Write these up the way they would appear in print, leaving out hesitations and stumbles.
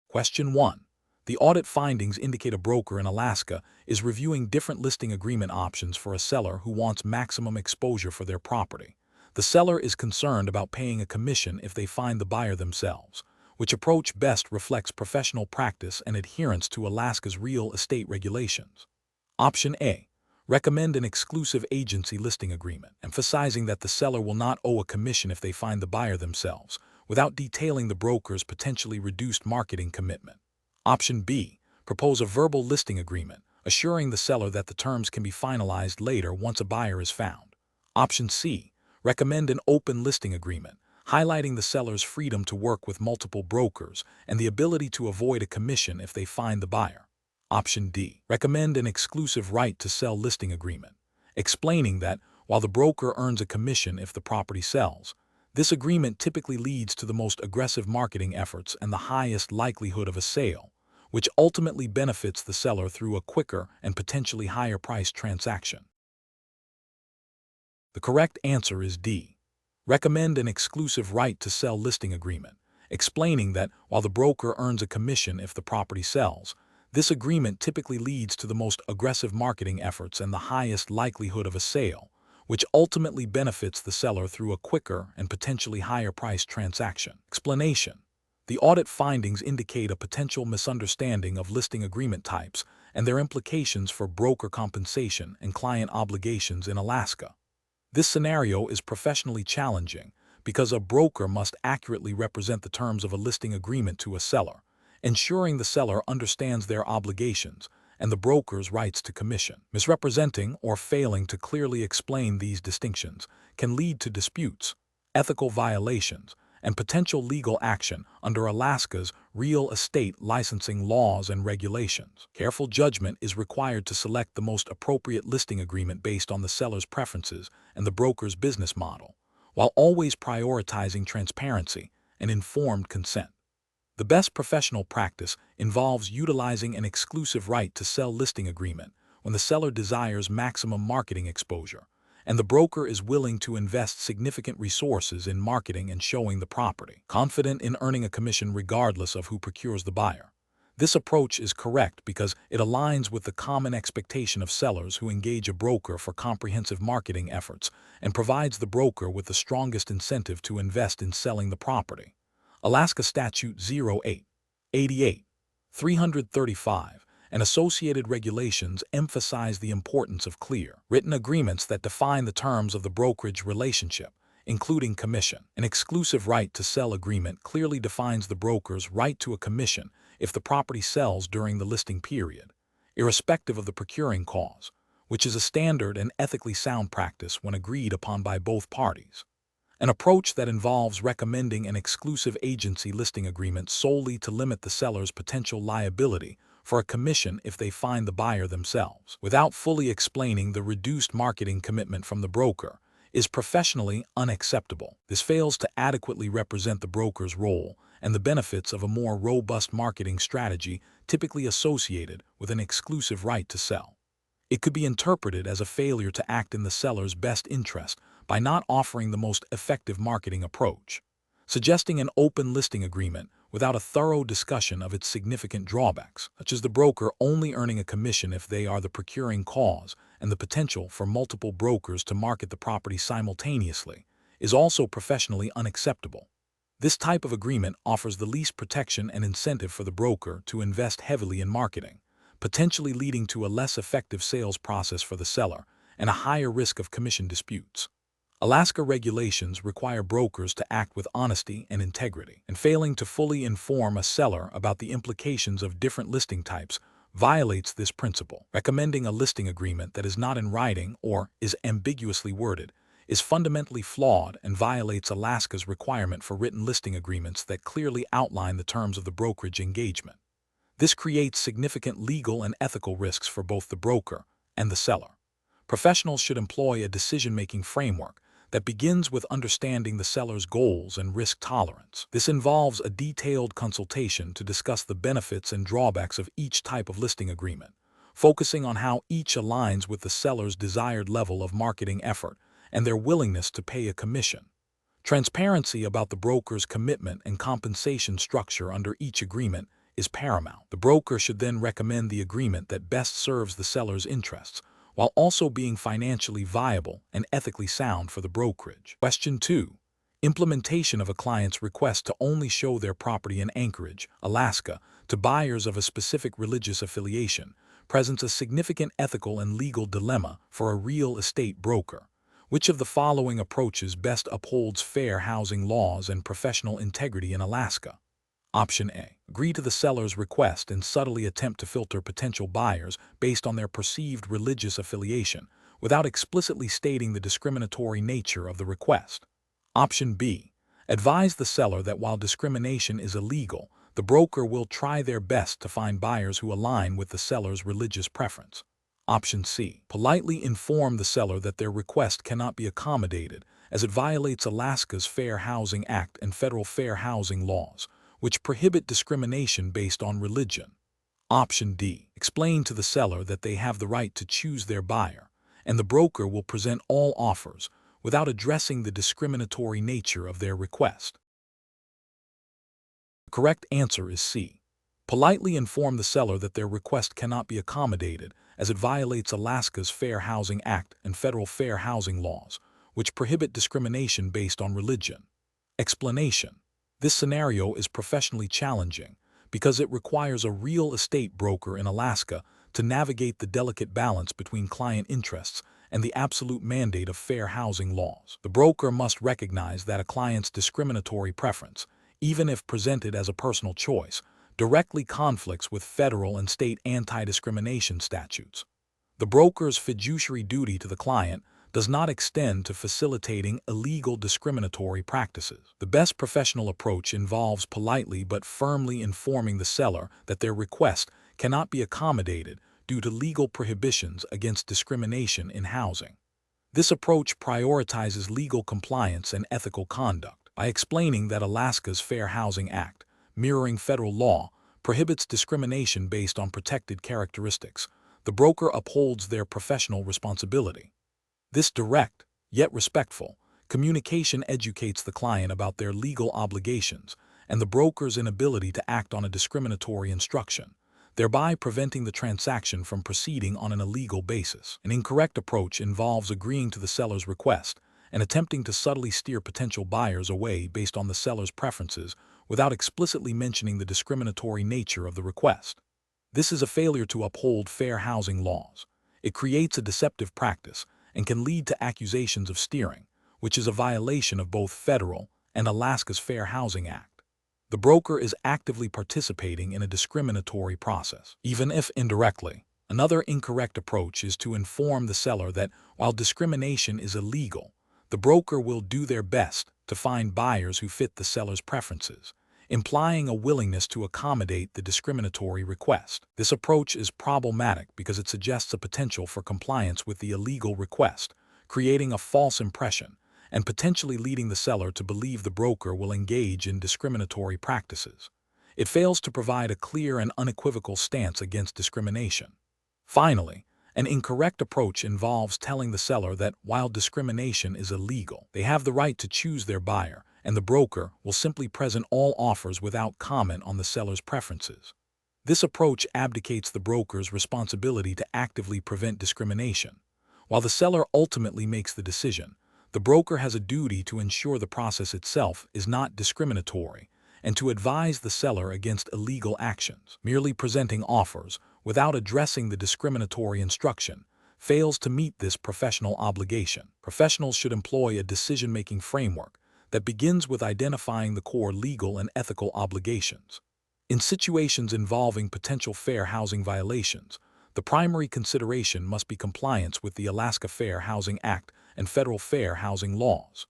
Question 1. The audit findings indicate a broker in Alaska is reviewing different listing agreement options for a seller who wants maximum exposure for their property. The seller is concerned about paying a commission if they find the buyer themselves, which approach best reflects professional practice and adherence to Alaska's real estate regulations. Option A. Recommend an exclusive agency listing agreement, emphasizing that the seller will not owe a commission if they find the buyer themselves, without detailing the broker's potentially reduced marketing commitment. Option B. Propose a verbal listing agreement, assuring the seller that the terms can be finalized later once a buyer is found. Option C. Recommend an open listing agreement, highlighting the seller's freedom to work with multiple brokers and the ability to avoid a commission if they find the buyer. Option D. Recommend an exclusive right to sell listing agreement, explaining that while the broker earns a commission if the property sells, this agreement typically leads to the most aggressive marketing efforts and the highest likelihood of a sale, which ultimately benefits the seller through a quicker and potentially higher-priced transaction. The correct answer is D. Recommend an exclusive right to sell listing agreement, explaining that while the broker earns a commission if the property sells, this agreement typically leads to the most aggressive marketing efforts and the highest likelihood of a sale, which ultimately benefits the seller through a quicker and potentially higher-priced transaction. Explanation. The audit findings indicate a potential misunderstanding of listing agreement types and their implications for broker compensation and client obligations in Alaska. This scenario is professionally challenging because a broker must accurately represent the terms of a listing agreement to a seller, ensuring the seller understands their obligations and the broker's rights to commission. Misrepresenting or failing to clearly explain these distinctions can lead to disputes, ethical violations, and potential legal action under Alaska's real estate licensing laws and regulations. Careful judgment is required to select the most appropriate listing agreement based on the seller's preferences and the broker's business model, while always prioritizing transparency and informed consent. The best professional practice involves utilizing an exclusive right to sell listing agreement when the seller desires maximum marketing exposure, and the broker is willing to invest significant resources in marketing and showing the property, confident in earning a commission regardless of who procures the buyer. This approach is correct because it aligns with the common expectation of sellers who engage a broker for comprehensive marketing efforts and provides the broker with the strongest incentive to invest in selling the property. Alaska Statute 0888, 335, and associated regulations emphasize the importance of clear, written agreements that define the terms of the brokerage relationship, including commission. An exclusive right to sell agreement clearly defines the broker's right to a commission if the property sells during the listing period, irrespective of the procuring cause, which is a standard and ethically sound practice when agreed upon by both parties. An approach that involves recommending an exclusive agency listing agreement solely to limit the seller's potential liability for a commission if they find the buyer themselves, without fully explaining the reduced marketing commitment from the broker, is professionally unacceptable. This fails to adequately represent the broker's role and the benefits of a more robust marketing strategy typically associated with an exclusive right to sell. It could be interpreted as a failure to act in the seller's best interest by not offering the most effective marketing approach, suggesting an open listing agreement without a thorough discussion of its significant drawbacks, such as the broker only earning a commission if they are the procuring cause and the potential for multiple brokers to market the property simultaneously, is also professionally unacceptable. This type of agreement offers the least protection and incentive for the broker to invest heavily in marketing, potentially leading to a less effective sales process for the seller and a higher risk of commission disputes. Alaska regulations require brokers to act with honesty and integrity, and failing to fully inform a seller about the implications of different listing types violates this principle. Recommending a listing agreement that is not in writing or is ambiguously worded is fundamentally flawed and violates Alaska's requirement for written listing agreements that clearly outline the terms of the brokerage engagement. This creates significant legal and ethical risks for both the broker and the seller. Professionals should employ a decision-making framework that begins with understanding the seller's goals and risk tolerance. This involves a detailed consultation to discuss the benefits and drawbacks of each type of listing agreement, focusing on how each aligns with the seller's desired level of marketing effort and their willingness to pay a commission. Transparency about the broker's commitment and compensation structure under each agreement is paramount. The broker should then recommend the agreement that best serves the seller's interests, while also being financially viable and ethically sound for the brokerage. Question 2. Implementation of a client's request to only show their property in Anchorage, Alaska, to buyers of a specific religious affiliation presents a significant ethical and legal dilemma for a real estate broker. Which of the following approaches best upholds fair housing laws and professional integrity in Alaska? Option A. Agree to the seller's request and subtly attempt to filter potential buyers based on their perceived religious affiliation, without explicitly stating the discriminatory nature of the request. Option B. Advise the seller that while discrimination is illegal, the broker will try their best to find buyers who align with the seller's religious preference. Option C. Politely inform the seller that their request cannot be accommodated as it violates Alaska's Fair Housing Act and federal fair housing laws, which prohibit discrimination based on religion. Option D. Explain to the seller that they have the right to choose their buyer, and the broker will present all offers without addressing the discriminatory nature of their request. The correct answer is C. Politely inform the seller that their request cannot be accommodated as it violates Alaska's Fair Housing Act and federal fair housing laws, which prohibit discrimination based on religion. Explanation. This scenario is professionally challenging because it requires a real estate broker in Alaska to navigate the delicate balance between client interests and the absolute mandate of fair housing laws. The broker must recognize that a client's discriminatory preference, even if presented as a personal choice, directly conflicts with federal and state anti-discrimination statutes. The broker's fiduciary duty to the client does not extend to facilitating illegal discriminatory practices. The best professional approach involves politely but firmly informing the seller that their request cannot be accommodated due to legal prohibitions against discrimination in housing. This approach prioritizes legal compliance and ethical conduct by explaining that Alaska's Fair Housing Act, mirroring federal law, prohibits discrimination based on protected characteristics. The broker upholds their professional responsibility. This direct, yet respectful, communication educates the client about their legal obligations and the broker's inability to act on a discriminatory instruction, thereby preventing the transaction from proceeding on an illegal basis. An incorrect approach involves agreeing to the seller's request and attempting to subtly steer potential buyers away based on the seller's preferences without explicitly mentioning the discriminatory nature of the request. This is a failure to uphold fair housing laws. It creates a deceptive practice and can lead to accusations of steering, which is a violation of both federal and Alaska's Fair Housing Act. The broker is actively participating in a discriminatory process, even if indirectly. Another incorrect approach is to inform the seller that while discrimination is illegal, the broker will do their best to find buyers who fit the seller's preferences, implying a willingness to accommodate the discriminatory request. This approach is problematic because it suggests a potential for compliance with the illegal request, creating a false impression and potentially leading the seller to believe the broker will engage in discriminatory practices. It fails to provide a clear and unequivocal stance against discrimination. Finally, an incorrect approach involves telling the seller that while discrimination is illegal, they have the right to choose their buyer, and the broker will simply present all offers without comment on the seller's preferences. This approach abdicates the broker's responsibility to actively prevent discrimination. While the seller ultimately makes the decision, the broker has a duty to ensure the process itself is not discriminatory and to advise the seller against illegal actions. Merely presenting offers without addressing the discriminatory instruction fails to meet this professional obligation. Professionals should employ a decision-making framework that begins with identifying the core legal and ethical obligations. In situations involving potential fair housing violations, the primary consideration must be compliance with the Alaska Fair Housing Act and federal fair housing laws.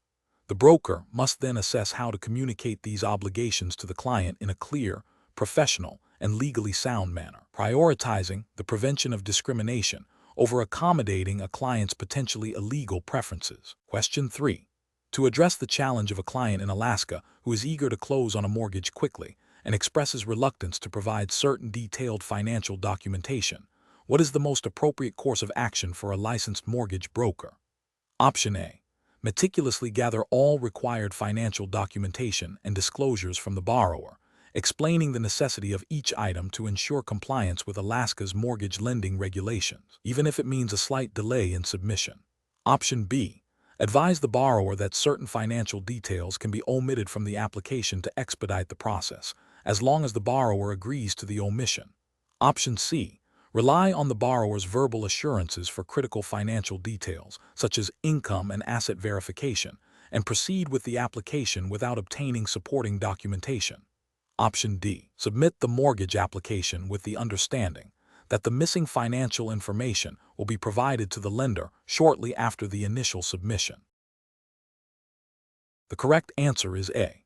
The broker must then assess how to communicate these obligations to the client in a clear, professional, and legally sound manner, prioritizing the prevention of discrimination over accommodating a client's potentially illegal preferences. Question 3. To address the challenge of a client in Alaska who is eager to close on a mortgage quickly and expresses reluctance to provide certain detailed financial documentation, what is the most appropriate course of action for a licensed mortgage broker? Option A. Meticulously gather all required financial documentation and disclosures from the borrower, explaining the necessity of each item to ensure compliance with Alaska's mortgage lending regulations, even if it means a slight delay in submission. Option B. Advise the borrower that certain financial details can be omitted from the application to expedite the process, as long as the borrower agrees to the omission. Option C. Rely on the borrower's verbal assurances for critical financial details, such as income and asset verification, and proceed with the application without obtaining supporting documentation. Option D. Submit the mortgage application with the understanding that the missing financial information will be provided to the lender shortly after the initial submission. The correct answer is A.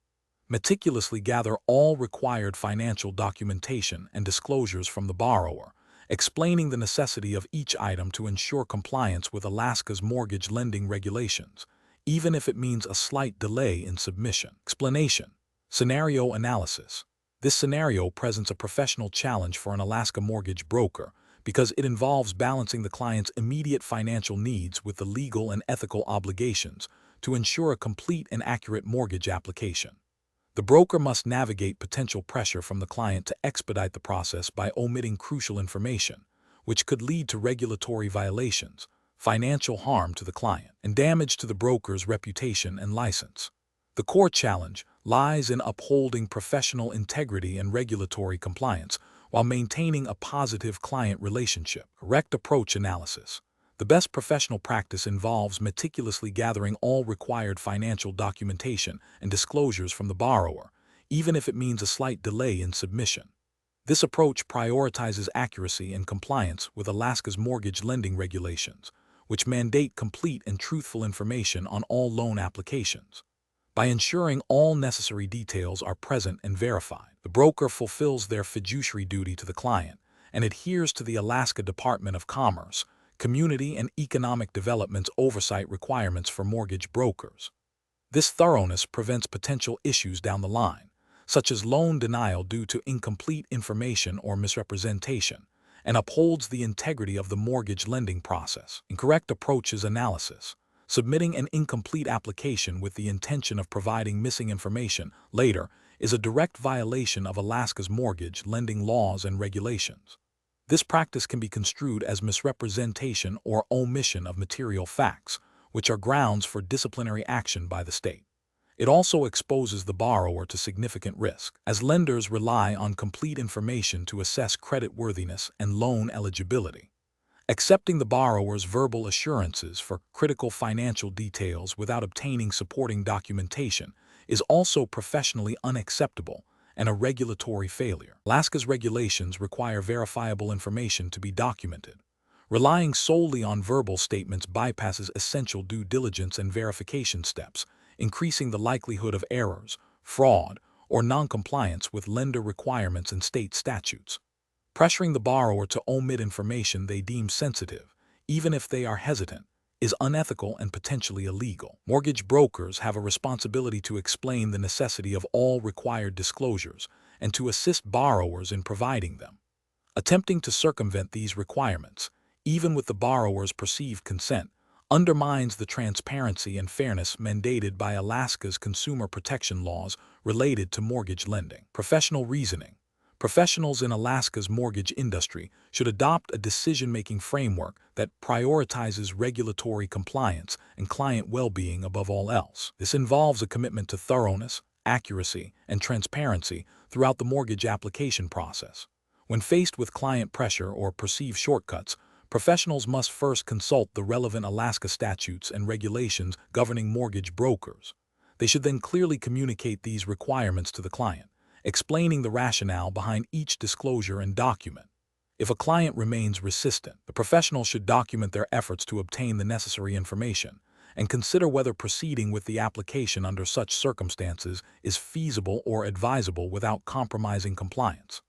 Meticulously gather all required financial documentation and disclosures from the borrower, explaining the necessity of each item to ensure compliance with Alaska's mortgage lending regulations, even if it means a slight delay in submission. Explanation. Scenario analysis. This scenario presents a professional challenge for an Alaska mortgage broker because it involves balancing the client's immediate financial needs with the legal and ethical obligations to ensure a complete and accurate mortgage application. The broker must navigate potential pressure from the client to expedite the process by omitting crucial information, which could lead to regulatory violations, financial harm to the client, and damage to the broker's reputation and license. The core challenge lies in upholding professional integrity and regulatory compliance while maintaining a positive client relationship. Correct approach analysis. The best professional practice involves meticulously gathering all required financial documentation and disclosures from the borrower, even if it means a slight delay in submission. This approach prioritizes accuracy and compliance with Alaska's mortgage lending regulations, which mandate complete and truthful information on all loan applications. By ensuring all necessary details are present and verified, the broker fulfills their fiduciary duty to the client and adheres to the Alaska Department of Commerce, Community and Economic Development's oversight requirements for mortgage brokers. This thoroughness prevents potential issues down the line, such as loan denial due to incomplete information or misrepresentation, and upholds the integrity of the mortgage lending process. Incorrect approaches analysis. Submitting an incomplete application with the intention of providing missing information later is a direct violation of Alaska's mortgage lending laws and regulations. This practice can be construed as misrepresentation or omission of material facts, which are grounds for disciplinary action by the state. It also exposes the borrower to significant risk, as lenders rely on complete information to assess creditworthiness and loan eligibility. Accepting the borrower's verbal assurances for critical financial details without obtaining supporting documentation is also professionally unacceptable and a regulatory failure. Alaska's regulations require verifiable information to be documented. Relying solely on verbal statements bypasses essential due diligence and verification steps, increasing the likelihood of errors, fraud, or noncompliance with lender requirements and state statutes. Pressuring the borrower to omit information they deem sensitive, even if they are hesitant, is unethical and potentially illegal. Mortgage brokers have a responsibility to explain the necessity of all required disclosures and to assist borrowers in providing them. Attempting to circumvent these requirements, even with the borrower's perceived consent, undermines the transparency and fairness mandated by Alaska's consumer protection laws related to mortgage lending. Professional reasoning. Professionals in Alaska's mortgage industry should adopt a decision-making framework that prioritizes regulatory compliance and client well-being above all else. This involves a commitment to thoroughness, accuracy, and transparency throughout the mortgage application process. When faced with client pressure or perceived shortcuts, professionals must first consult the relevant Alaska statutes and regulations governing mortgage brokers. They should then clearly communicate these requirements to the client, explaining the rationale behind each disclosure and document. If a client remains resistant, the professional should document their efforts to obtain the necessary information and consider whether proceeding with the application under such circumstances is feasible or advisable without compromising compliance.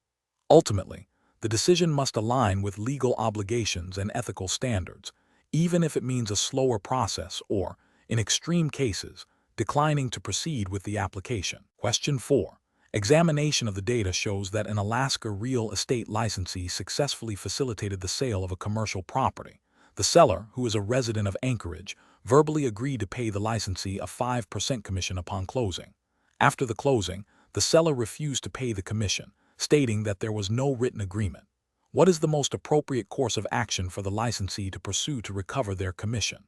Ultimately, the decision must align with legal obligations and ethical standards, even if it means a slower process or, in extreme cases, declining to proceed with the application. Question 4. Examination of the data shows that an Alaska real estate licensee successfully facilitated the sale of a commercial property. The seller, who is a resident of Anchorage, verbally agreed to pay the licensee a 5% commission upon closing. After the closing, the seller refused to pay the commission, stating that there was no written agreement. What is the most appropriate course of action for the licensee to pursue to recover their commission?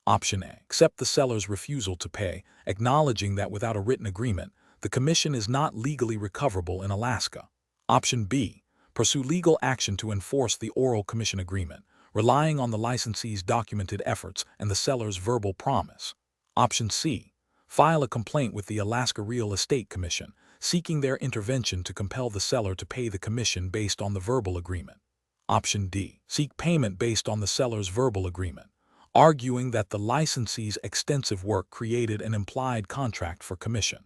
Option A. Accept the seller's refusal to pay, acknowledging that without a written agreement, the commission is not legally recoverable in Alaska. Option B. Pursue legal action to enforce the oral commission agreement, relying on the licensee's documented efforts and the seller's verbal promise. Option C. File a complaint with the Alaska Real Estate Commission, seeking their intervention to compel the seller to pay the commission based on the verbal agreement. Option D. Seek payment based on the seller's verbal agreement, arguing that the licensee's extensive work created an implied contract for commission.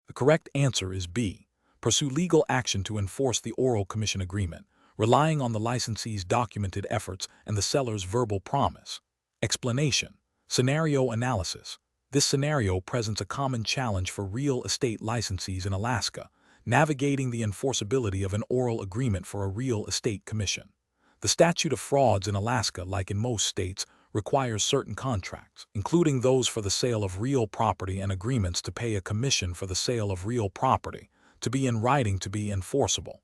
The correct answer is B. Pursue legal action to enforce the oral commission agreement, relying on the licensee's documented efforts and the seller's verbal promise. Explanation. Scenario analysis. This scenario presents a common challenge for real estate licensees in Alaska, navigating the enforceability of an oral agreement for a real estate commission. The statute of frauds in Alaska, like in most states, requires certain contracts, including those for the sale of real property and agreements to pay a commission for the sale of real property, to be in writing to be enforceable.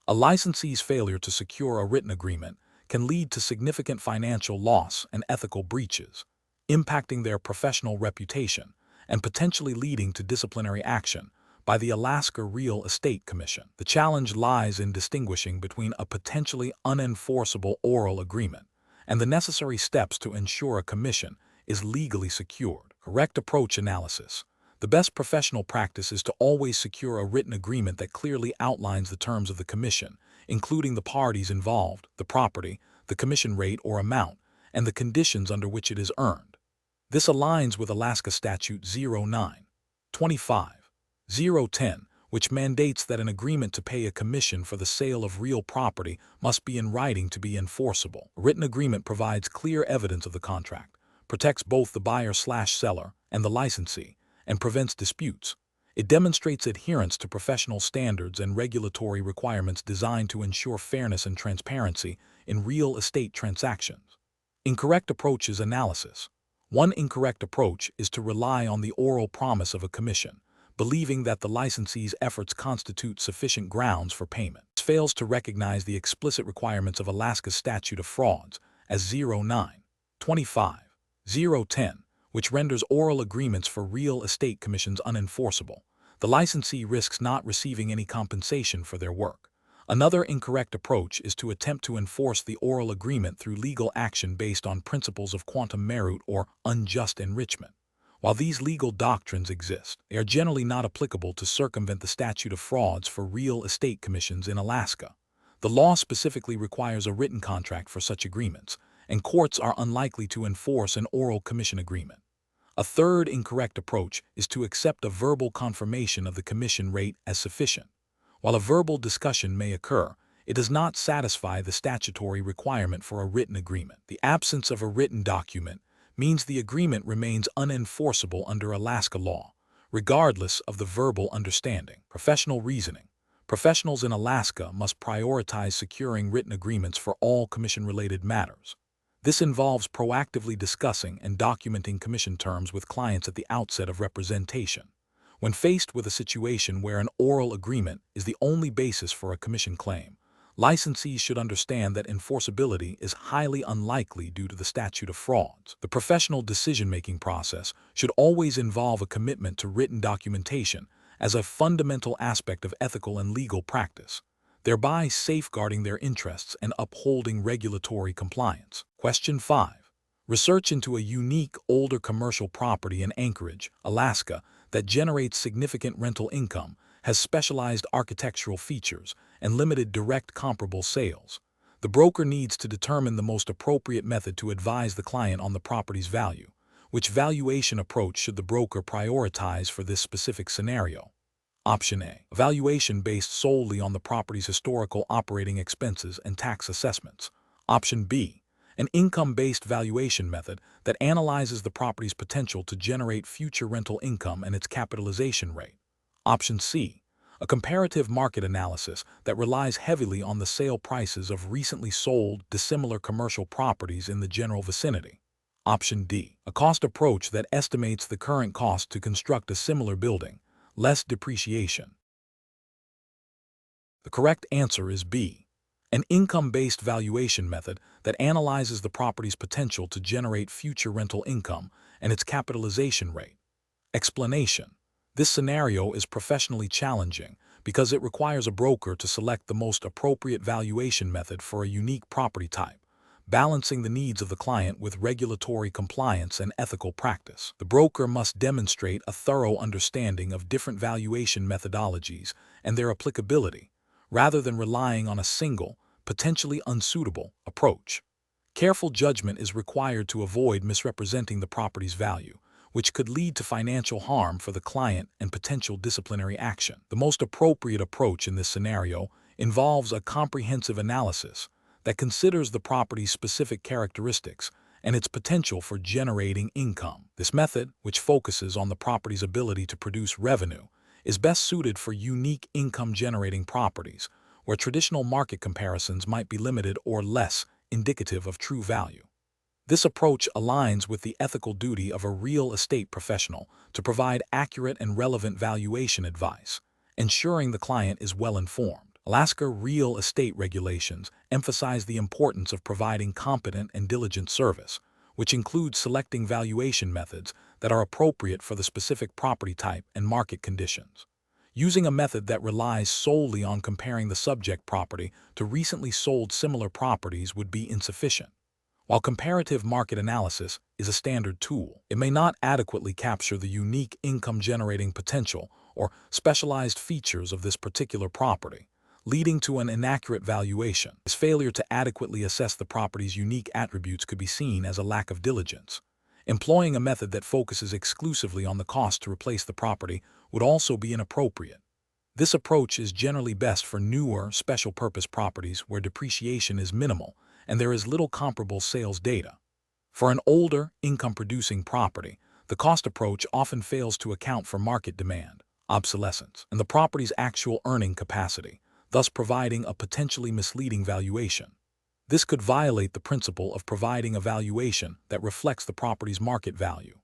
A licensee's failure to secure a written agreement can lead to significant financial loss and ethical breaches, impacting their professional reputation and potentially leading to disciplinary action by the Alaska Real Estate Commission. The challenge lies in distinguishing between a potentially unenforceable oral agreement and the necessary steps to ensure a commission is legally secured. Correct approach analysis. The best professional practice is to always secure a written agreement that clearly outlines the terms of the commission, including the parties involved, the property, the commission rate or amount, and the conditions under which it is earned. This aligns with Alaska Statute 09-25-010, which mandates that an agreement to pay a commission for the sale of real property must be in writing to be enforceable. A written agreement provides clear evidence of the contract, protects both the buyer/seller and the licensee, and prevents disputes. It demonstrates adherence to professional standards and regulatory requirements designed to ensure fairness and transparency in real estate transactions. Incorrect approaches analysis. One incorrect approach is to rely on the oral promise of a commission, believing that the licensee's efforts constitute sufficient grounds for payment. This fails to recognize the explicit requirements of Alaska's statute of frauds as 09-25-010, which renders oral agreements for real estate commissions unenforceable. The licensee risks not receiving any compensation for their work. Another incorrect approach is to attempt to enforce the oral agreement through legal action based on principles of quantum meruit or unjust enrichment. While these legal doctrines exist, they are generally not applicable to circumvent the statute of frauds for real estate commissions in Alaska. The law specifically requires a written contract for such agreements, and courts are unlikely to enforce an oral commission agreement. A third incorrect approach is to accept a verbal confirmation of the commission rate as sufficient. While a verbal discussion may occur, it does not satisfy the statutory requirement for a written agreement. The absence of a written document means the agreement remains unenforceable under Alaska law, regardless of the verbal understanding. Professional reasoning. Professionals in Alaska must prioritize securing written agreements for all commission-related matters. This involves proactively discussing and documenting commission terms with clients at the outset of representation. When faced with a situation where an oral agreement is the only basis for a commission claim, licensees should understand that enforceability is highly unlikely due to the statute of frauds. The professional decision-making process should always involve a commitment to written documentation as a fundamental aspect of ethical and legal practice, thereby safeguarding their interests and upholding regulatory compliance. Question 5. Research into a unique older commercial property in Anchorage, Alaska, that generates significant rental income, has specialized architectural features, and limited direct comparable sales. The broker needs to determine the most appropriate method to advise the client on the property's value. Which valuation approach should the broker prioritize for this specific scenario? Option A. A valuation based solely on the property's historical operating expenses and tax assessments. Option B. An income-based valuation method that analyzes the property's potential to generate future rental income and its capitalization rate. Option C. A comparative market analysis that relies heavily on the sale prices of recently sold dissimilar commercial properties in the general vicinity. Option D. A cost approach that estimates the current cost to construct a similar building, less depreciation. The correct answer is B, an income-based valuation method that analyzes the property's potential to generate future rental income and its capitalization rate. Explanation: this scenario is professionally challenging because it requires a broker to select the most appropriate valuation method for a unique property type, balancing the needs of the client with regulatory compliance and ethical practice. The broker must demonstrate a thorough understanding of different valuation methodologies and their applicability, rather than relying on a single, potentially unsuitable, approach. Careful judgment is required to avoid misrepresenting the property's value, which could lead to financial harm for the client and potential disciplinary action. The most appropriate approach in this scenario involves a comprehensive analysis that considers the property's specific characteristics and its potential for generating income. This method, which focuses on the property's ability to produce revenue, is best suited for unique income-generating properties, where traditional market comparisons might be limited or less indicative of true value. This approach aligns with the ethical duty of a real estate professional to provide accurate and relevant valuation advice, ensuring the client is well informed. Alaska real estate regulations emphasize the importance of providing competent and diligent service, which includes selecting valuation methods that are appropriate for the specific property type and market conditions. Using a method that relies solely on comparing the subject property to recently sold similar properties would be insufficient. While comparative market analysis is a standard tool, it may not adequately capture the unique income-generating potential or specialized features of this particular property, leading to an inaccurate valuation. This failure to adequately assess the property's unique attributes could be seen as a lack of diligence. Employing a method that focuses exclusively on the cost to replace the property would also be inappropriate. This approach is generally best for newer, special-purpose properties where depreciation is minimal and there is little comparable sales data. For an older, income-producing property, the cost approach often fails to account for market demand, obsolescence, and the property's actual earning capacity, thus providing a potentially misleading valuation. This could violate the principle of providing a valuation that reflects the property's market value.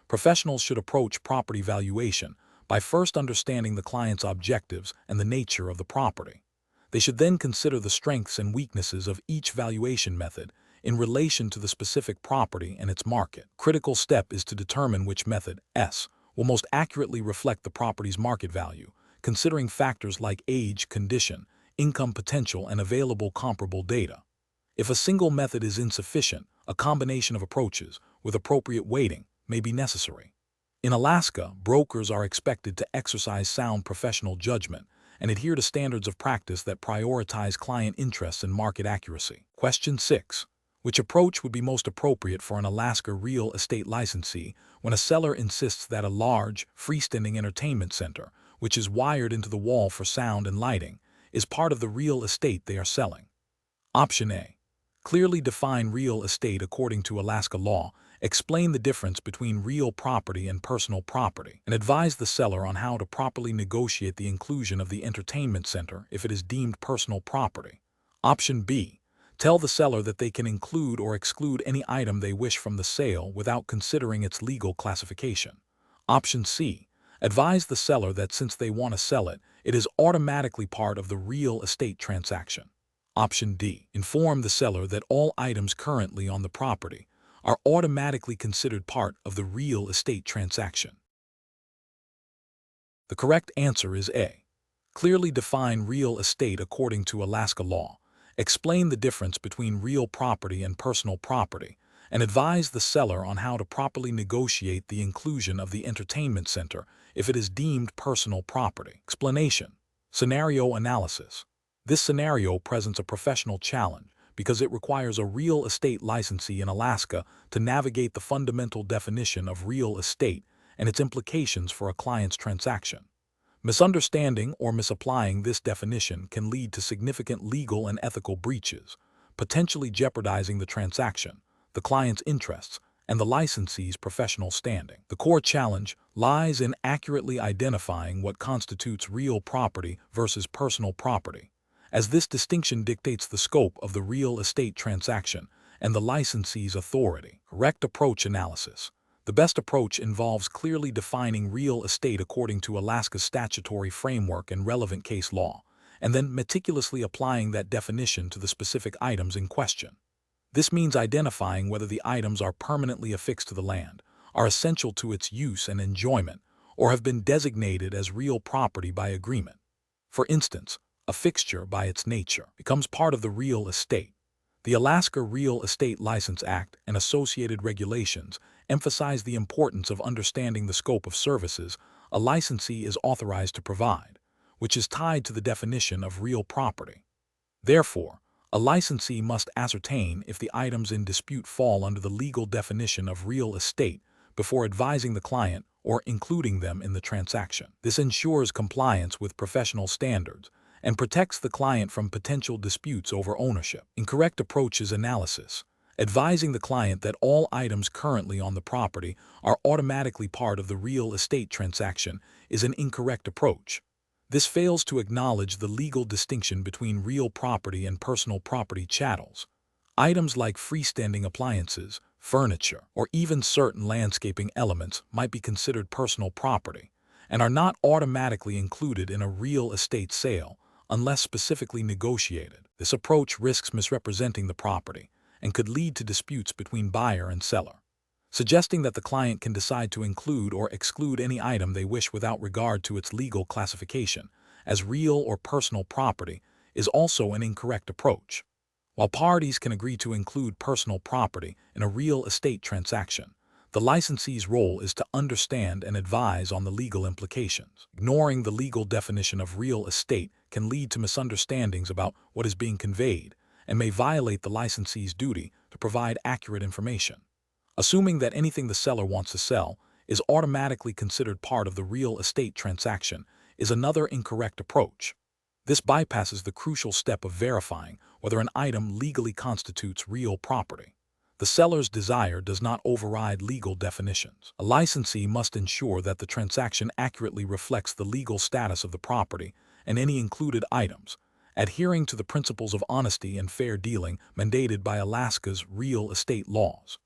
Professionals should approach property valuation by first understanding the client's objectives and the nature of the property. They should then consider the strengths and weaknesses of each valuation method in relation to the specific property and its market. Critical step is to determine which method, S, will most accurately reflect the property's market value, considering factors like age, condition, income potential, and available comparable data. If a single method is insufficient, a combination of approaches, with appropriate weighting, may be necessary. In Alaska, brokers are expected to exercise sound professional judgment and adhere to standards of practice that prioritize client interests and market accuracy. Question 6. Which approach would be most appropriate for an Alaska real estate licensee when a seller insists that a large, freestanding entertainment center, which is wired into the wall for sound and lighting, is part of the real estate they are selling? Option A. Clearly define real estate according to Alaska law, explain the difference between real property and personal property, and advise the seller on how to properly negotiate the inclusion of the entertainment center if it is deemed personal property. Option B. Tell the seller that they can include or exclude any item they wish from the sale without considering its legal classification. Option C. Advise the seller that since they want to sell it, it is automatically part of the real estate transaction. Option D. Inform the seller that all items currently on the property are automatically considered part of the real estate transaction. The correct answer is A. Clearly define real estate according to Alaska law, explain the difference between real property and personal property, and advise the seller on how to properly negotiate the inclusion of the entertainment center if it is deemed personal property. Explanation. Scenario analysis. This scenario presents a professional challenge because it requires a real estate licensee in Alaska to navigate the fundamental definition of real estate and its implications for a client's transaction. Misunderstanding or misapplying this definition can lead to significant legal and ethical breaches, potentially jeopardizing the transaction, the client's interests, and the licensee's professional standing. The core challenge lies in accurately identifying what constitutes real property versus personal property, as this distinction dictates the scope of the real estate transaction and the licensee's authority. Correct approach analysis. The best approach involves clearly defining real estate according to Alaska's statutory framework and relevant case law, and then meticulously applying that definition to the specific items in question. This means identifying whether the items are permanently affixed to the land, are essential to its use and enjoyment, or have been designated as real property by agreement. For instance, a fixture, by its nature, becomes part of the real estate. The Alaska Real Estate License Act and associated regulations emphasize the importance of understanding the scope of services a licensee is authorized to provide, which is tied to the definition of real property. Therefore, a licensee must ascertain if the items in dispute fall under the legal definition of real estate before advising the client or including them in the transaction. This ensures compliance with professional standards and protects the client from potential disputes over ownership. Incorrect approaches analysis. Advising the client that all items currently on the property are automatically part of the real estate transaction is an incorrect approach. This fails to acknowledge the legal distinction between real property and personal property chattels. Items like freestanding appliances, furniture, or even certain landscaping elements might be considered personal property and are not automatically included in a real estate sale unless specifically negotiated. This approach risks misrepresenting the property and could lead to disputes between buyer and seller. Suggesting that the client can decide to include or exclude any item they wish without regard to its legal classification as real or personal property is also an incorrect approach. While parties can agree to include personal property in a real estate transaction, the licensee's role is to understand and advise on the legal implications. Ignoring the legal definition of real estate can lead to misunderstandings about what is being conveyed and may violate the licensee's duty to provide accurate information. Assuming that anything the seller wants to sell is automatically considered part of the real estate transaction is another incorrect approach. This bypasses the crucial step of verifying whether an item legally constitutes real property. The seller's desire does not override legal definitions. A licensee must ensure that the transaction accurately reflects the legal status of the property and any included items, adhering to the principles of honesty and fair dealing mandated by Alaska's real estate laws.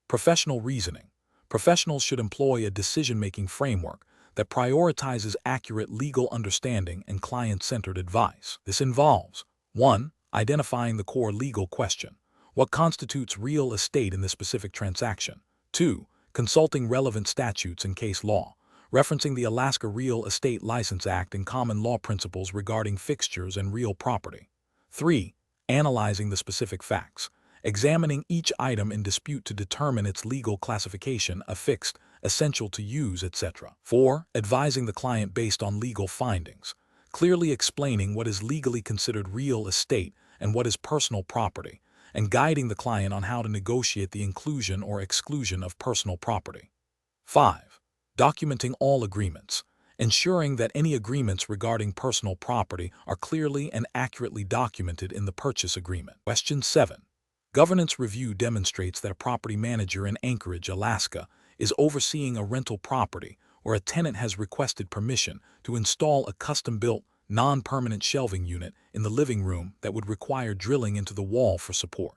Professional reasoning. Professionals should employ a decision-making framework that prioritizes accurate legal understanding and client-centered advice. This involves 1. Identifying the core legal question. What constitutes real estate in this specific transaction? 2. Consulting relevant statutes and case law, referencing the Alaska Real Estate License Act and common law principles regarding fixtures and real property. 3. Analyzing the specific facts, examining each item in dispute to determine its legal classification, affixed, essential to use, etc. 4. Advising the client based on legal findings, clearly explaining what is legally considered real estate and what is personal property, and guiding the client on how to negotiate the inclusion or exclusion of personal property. 5. Documenting all agreements, ensuring that any agreements regarding personal property are clearly and accurately documented in the purchase agreement. Question 7. Governance review demonstrates that a property manager in Anchorage, Alaska, is overseeing a rental property where a tenant has requested permission to install a custom-built, non-permanent shelving unit in the living room that would require drilling into the wall for support.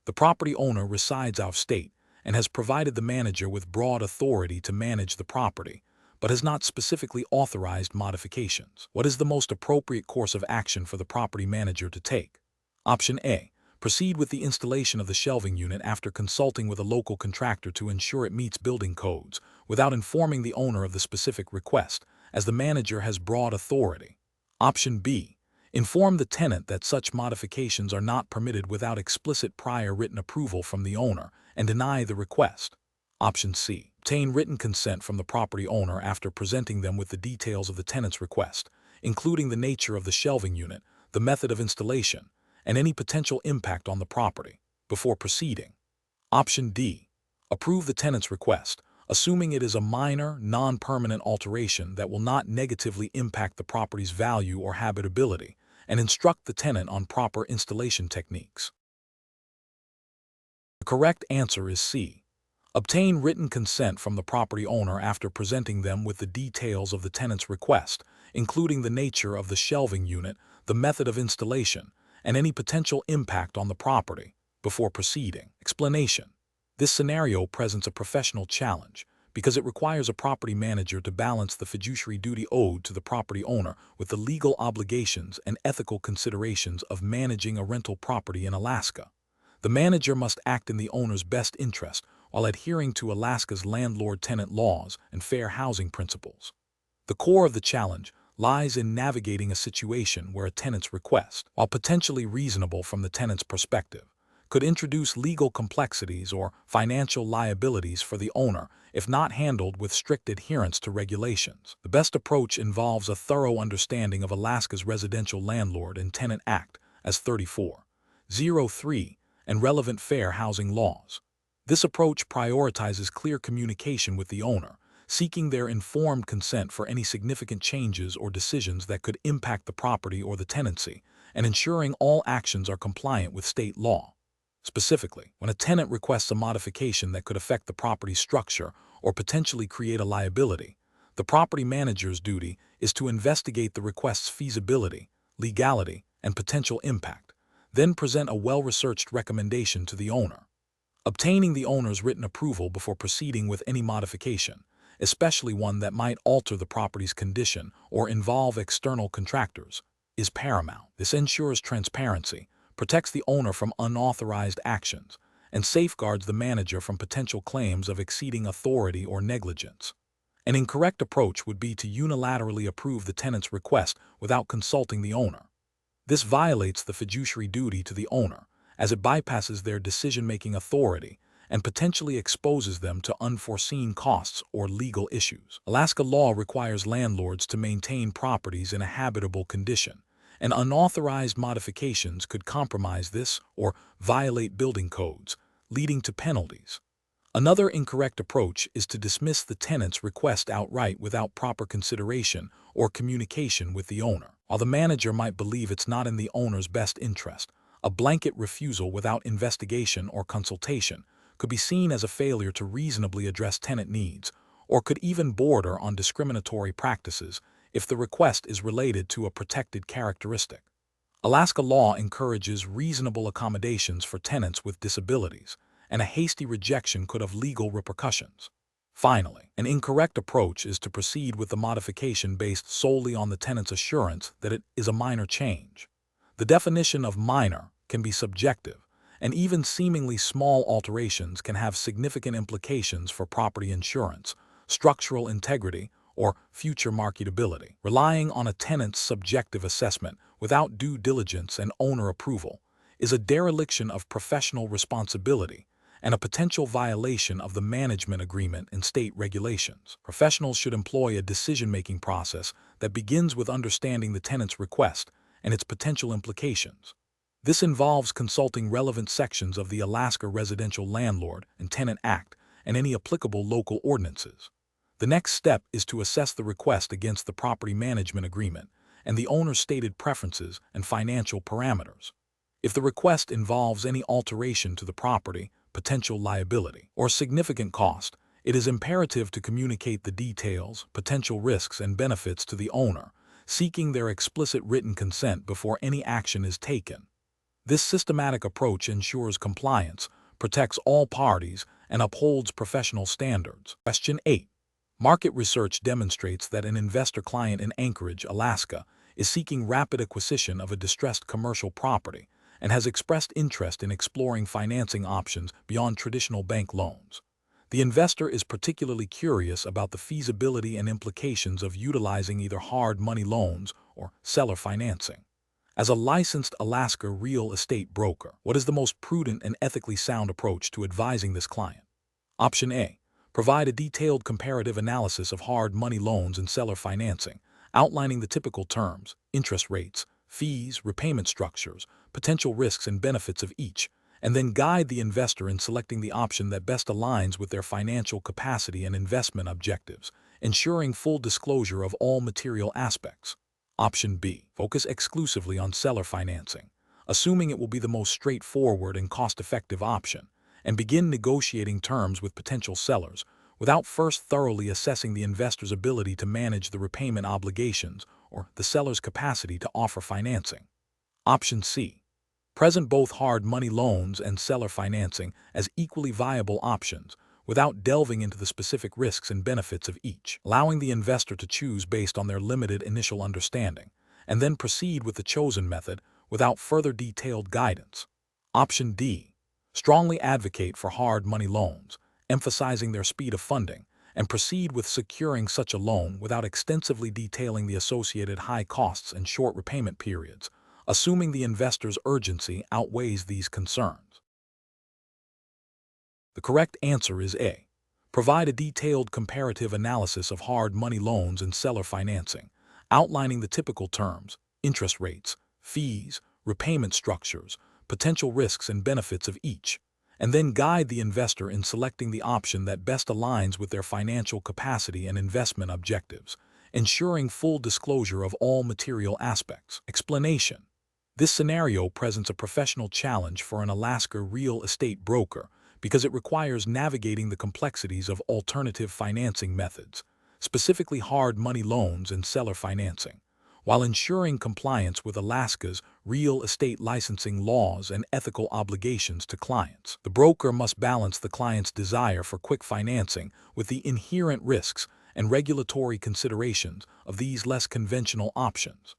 The property owner resides out of state and has provided the manager with broad authority to manage the property, but has not specifically authorized modifications. What is the most appropriate course of action for the property manager to take? Option A. Proceed with the installation of the shelving unit after consulting with a local contractor to ensure it meets building codes, without informing the owner of the specific request, as the manager has broad authority. Option B. Inform the tenant that such modifications are not permitted without explicit prior written approval from the owner and deny the request. Option C. Obtain written consent from the property owner after presenting them with the details of the tenant's request, including the nature of the shelving unit, the method of installation, and any potential impact on the property, before proceeding. Option D. Approve the tenant's request, assuming it is a minor, non-permanent alteration that will not negatively impact the property's value or habitability, and instruct the tenant on proper installation techniques. The correct answer is C. Obtain written consent from the property owner after presenting them with the details of the tenant's request, including the nature of the shelving unit, the method of installation, and any potential impact on the property, before proceeding. Explanation. This scenario presents a professional challenge because it requires a property manager to balance the fiduciary duty owed to the property owner with the legal obligations and ethical considerations of managing a rental property in Alaska. The manager must act in the owner's best interest while adhering to Alaska's landlord-tenant laws and fair housing principles. The core of the challenge lies in navigating a situation where a tenant's request, while potentially reasonable from the tenant's perspective, could introduce legal complexities or financial liabilities for the owner if not handled with strict adherence to regulations. The best approach involves a thorough understanding of Alaska's Residential Landlord and Tenant Act as 3403 and relevant fair housing laws. This approach prioritizes clear communication with the owner, seeking their informed consent for any significant changes or decisions that could impact the property or the tenancy, and ensuring all actions are compliant with state law. Specifically, when a tenant requests a modification that could affect the property's structure or potentially create a liability, the property manager's duty is to investigate the request's feasibility, legality, and potential impact, then present a well-researched recommendation to the owner. Obtaining the owner's written approval before proceeding with any modification, especially one that might alter the property's condition or involve external contractors, is paramount. This ensures transparency, protects the owner from unauthorized actions, and safeguards the manager from potential claims of exceeding authority or negligence. An incorrect approach would be to unilaterally approve the tenant's request without consulting the owner. This violates the fiduciary duty to the owner, as it bypasses their decision-making authority and potentially exposes them to unforeseen costs or legal issues. Alaska law requires landlords to maintain properties in a habitable condition, and unauthorized modifications could compromise this or violate building codes, leading to penalties. Another incorrect approach is to dismiss the tenant's request outright without proper consideration or communication with the owner. While the manager might believe it's not in the owner's best interest, a blanket refusal without investigation or consultation could be seen as a failure to reasonably address tenant needs, or could even border on discriminatory practices if the request is related to a protected characteristic. Alaska law encourages reasonable accommodations for tenants with disabilities, and a hasty rejection could have legal repercussions. Finally, an incorrect approach is to proceed with the modification based solely on the tenant's assurance that it is a minor change. The definition of minor can be subjective, and even seemingly small alterations can have significant implications for property insurance, structural integrity, or future marketability. Relying on a tenant's subjective assessment without due diligence and owner approval is a dereliction of professional responsibility and a potential violation of the management agreement and state regulations. Professionals should employ a decision-making process that begins with understanding the tenant's request and its potential implications. This involves consulting relevant sections of the Alaska Residential Landlord and Tenant Act and any applicable local ordinances. The next step is to assess the request against the property management agreement and the owner's stated preferences and financial parameters. If the request involves any alteration to the property, potential liability, or significant cost, it is imperative to communicate the details, potential risks, and benefits to the owner, seeking their explicit written consent before any action is taken. This systematic approach ensures compliance, protects all parties, and upholds professional standards. Question 8. Market research demonstrates that an investor client in Anchorage, Alaska, is seeking rapid acquisition of a distressed commercial property and has expressed interest in exploring financing options beyond traditional bank loans. The investor is particularly curious about the feasibility and implications of utilizing either hard money loans or seller financing. As a licensed Alaska real estate broker, what is the most prudent and ethically sound approach to advising this client? Option A. Provide a detailed comparative analysis of hard money loans and seller financing, outlining the typical terms, interest rates, fees, repayment structures, potential risks and benefits of each, and then guide the investor in selecting the option that best aligns with their financial capacity and investment objectives, ensuring full disclosure of all material aspects. Option B. Focus exclusively on seller financing, assuming it will be the most straightforward and cost-effective option, and begin negotiating terms with potential sellers without first thoroughly assessing the investor's ability to manage the repayment obligations or the seller's capacity to offer financing. Option C. Present both hard money loans and seller financing as equally viable options without delving into the specific risks and benefits of each, allowing the investor to choose based on their limited initial understanding, and then proceed with the chosen method without further detailed guidance. Option D. Strongly advocate for hard money loans, emphasizing their speed of funding, and proceed with securing such a loan without extensively detailing the associated high costs and short repayment periods, assuming the investor's urgency outweighs these concerns. The correct answer is A. Provide a detailed comparative analysis of hard money loans and seller financing, outlining the typical terms, interest rates, fees, repayment structures, potential risks and benefits of each, and then guide the investor in selecting the option that best aligns with their financial capacity and investment objectives, ensuring full disclosure of all material aspects. Explanation. This scenario presents a professional challenge for an Alaska real estate broker because it requires navigating the complexities of alternative financing methods, specifically hard money loans and seller financing, while ensuring compliance with Alaska's real estate licensing laws and ethical obligations to clients. The broker must balance the client's desire for quick financing with the inherent risks and regulatory considerations of these less conventional options.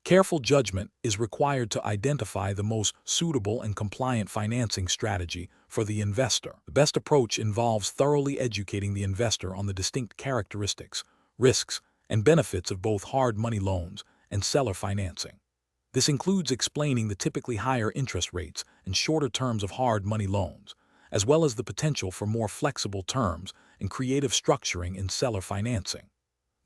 Careful judgment is required to identify the most suitable and compliant financing strategy for the investor. The best approach involves thoroughly educating the investor on the distinct characteristics, risks, and benefits of both hard money loans and seller financing. This includes explaining the typically higher interest rates and shorter terms of hard money loans, as well as the potential for more flexible terms and creative structuring in seller financing.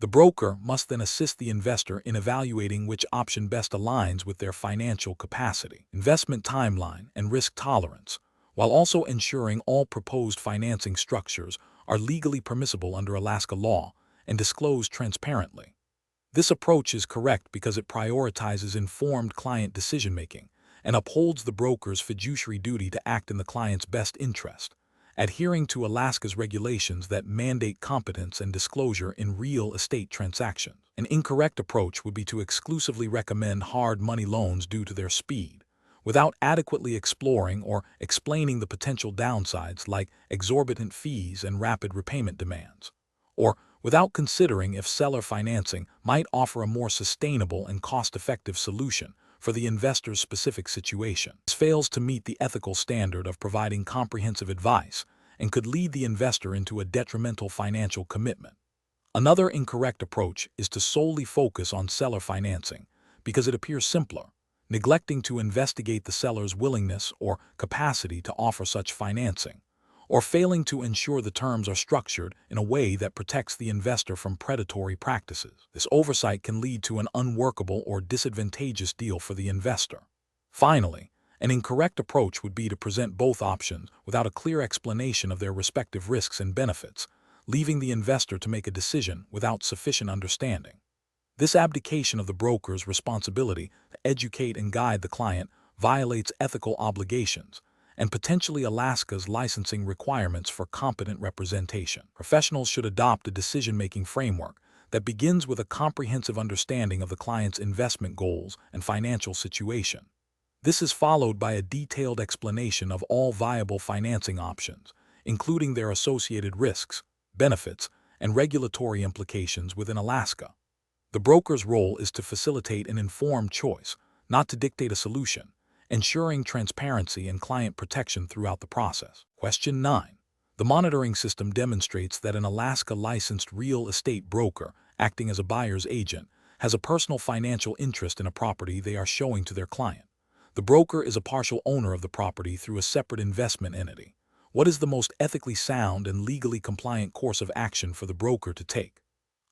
The broker must then assist the investor in evaluating which option best aligns with their financial capacity, investment timeline, and risk tolerance, while also ensuring all proposed financing structures are legally permissible under Alaska law and disclosed transparently. This approach is correct because it prioritizes informed client decision-making and upholds the broker's fiduciary duty to act in the client's best interest, adhering to Alaska's regulations that mandate competence and disclosure in real estate transactions. An incorrect approach would be to exclusively recommend hard money loans due to their speed, without adequately exploring or explaining the potential downsides like exorbitant fees and rapid repayment demands, or without considering if seller financing might offer a more sustainable and cost-effective solution for the investor's specific situation. This fails to meet the ethical standard of providing comprehensive advice and could lead the investor into a detrimental financial commitment. Another incorrect approach is to solely focus on seller financing because it appears simpler, neglecting to investigate the seller's willingness or capacity to offer such financing, or failing to ensure the terms are structured in a way that protects the investor from predatory practices. This oversight can lead to an unworkable or disadvantageous deal for the investor. Finally, an incorrect approach would be to present both options without a clear explanation of their respective risks and benefits, leaving the investor to make a decision without sufficient understanding. This abdication of the broker's responsibility to educate and guide the client violates ethical obligations and potentially Alaska's licensing requirements for competent representation. Professionals should adopt a decision-making framework that begins with a comprehensive understanding of the client's investment goals and financial situation. This is followed by a detailed explanation of all viable financing options, including their associated risks, benefits, and regulatory implications within Alaska. The broker's role is to facilitate an informed choice, not to dictate a solution, ensuring transparency and client protection throughout the process. Question 9. The monitoring system demonstrates that an Alaska-licensed real estate broker, acting as a buyer's agent, has a personal financial interest in a property they are showing to their client. The broker is a partial owner of the property through a separate investment entity. What is the most ethically sound and legally compliant course of action for the broker to take?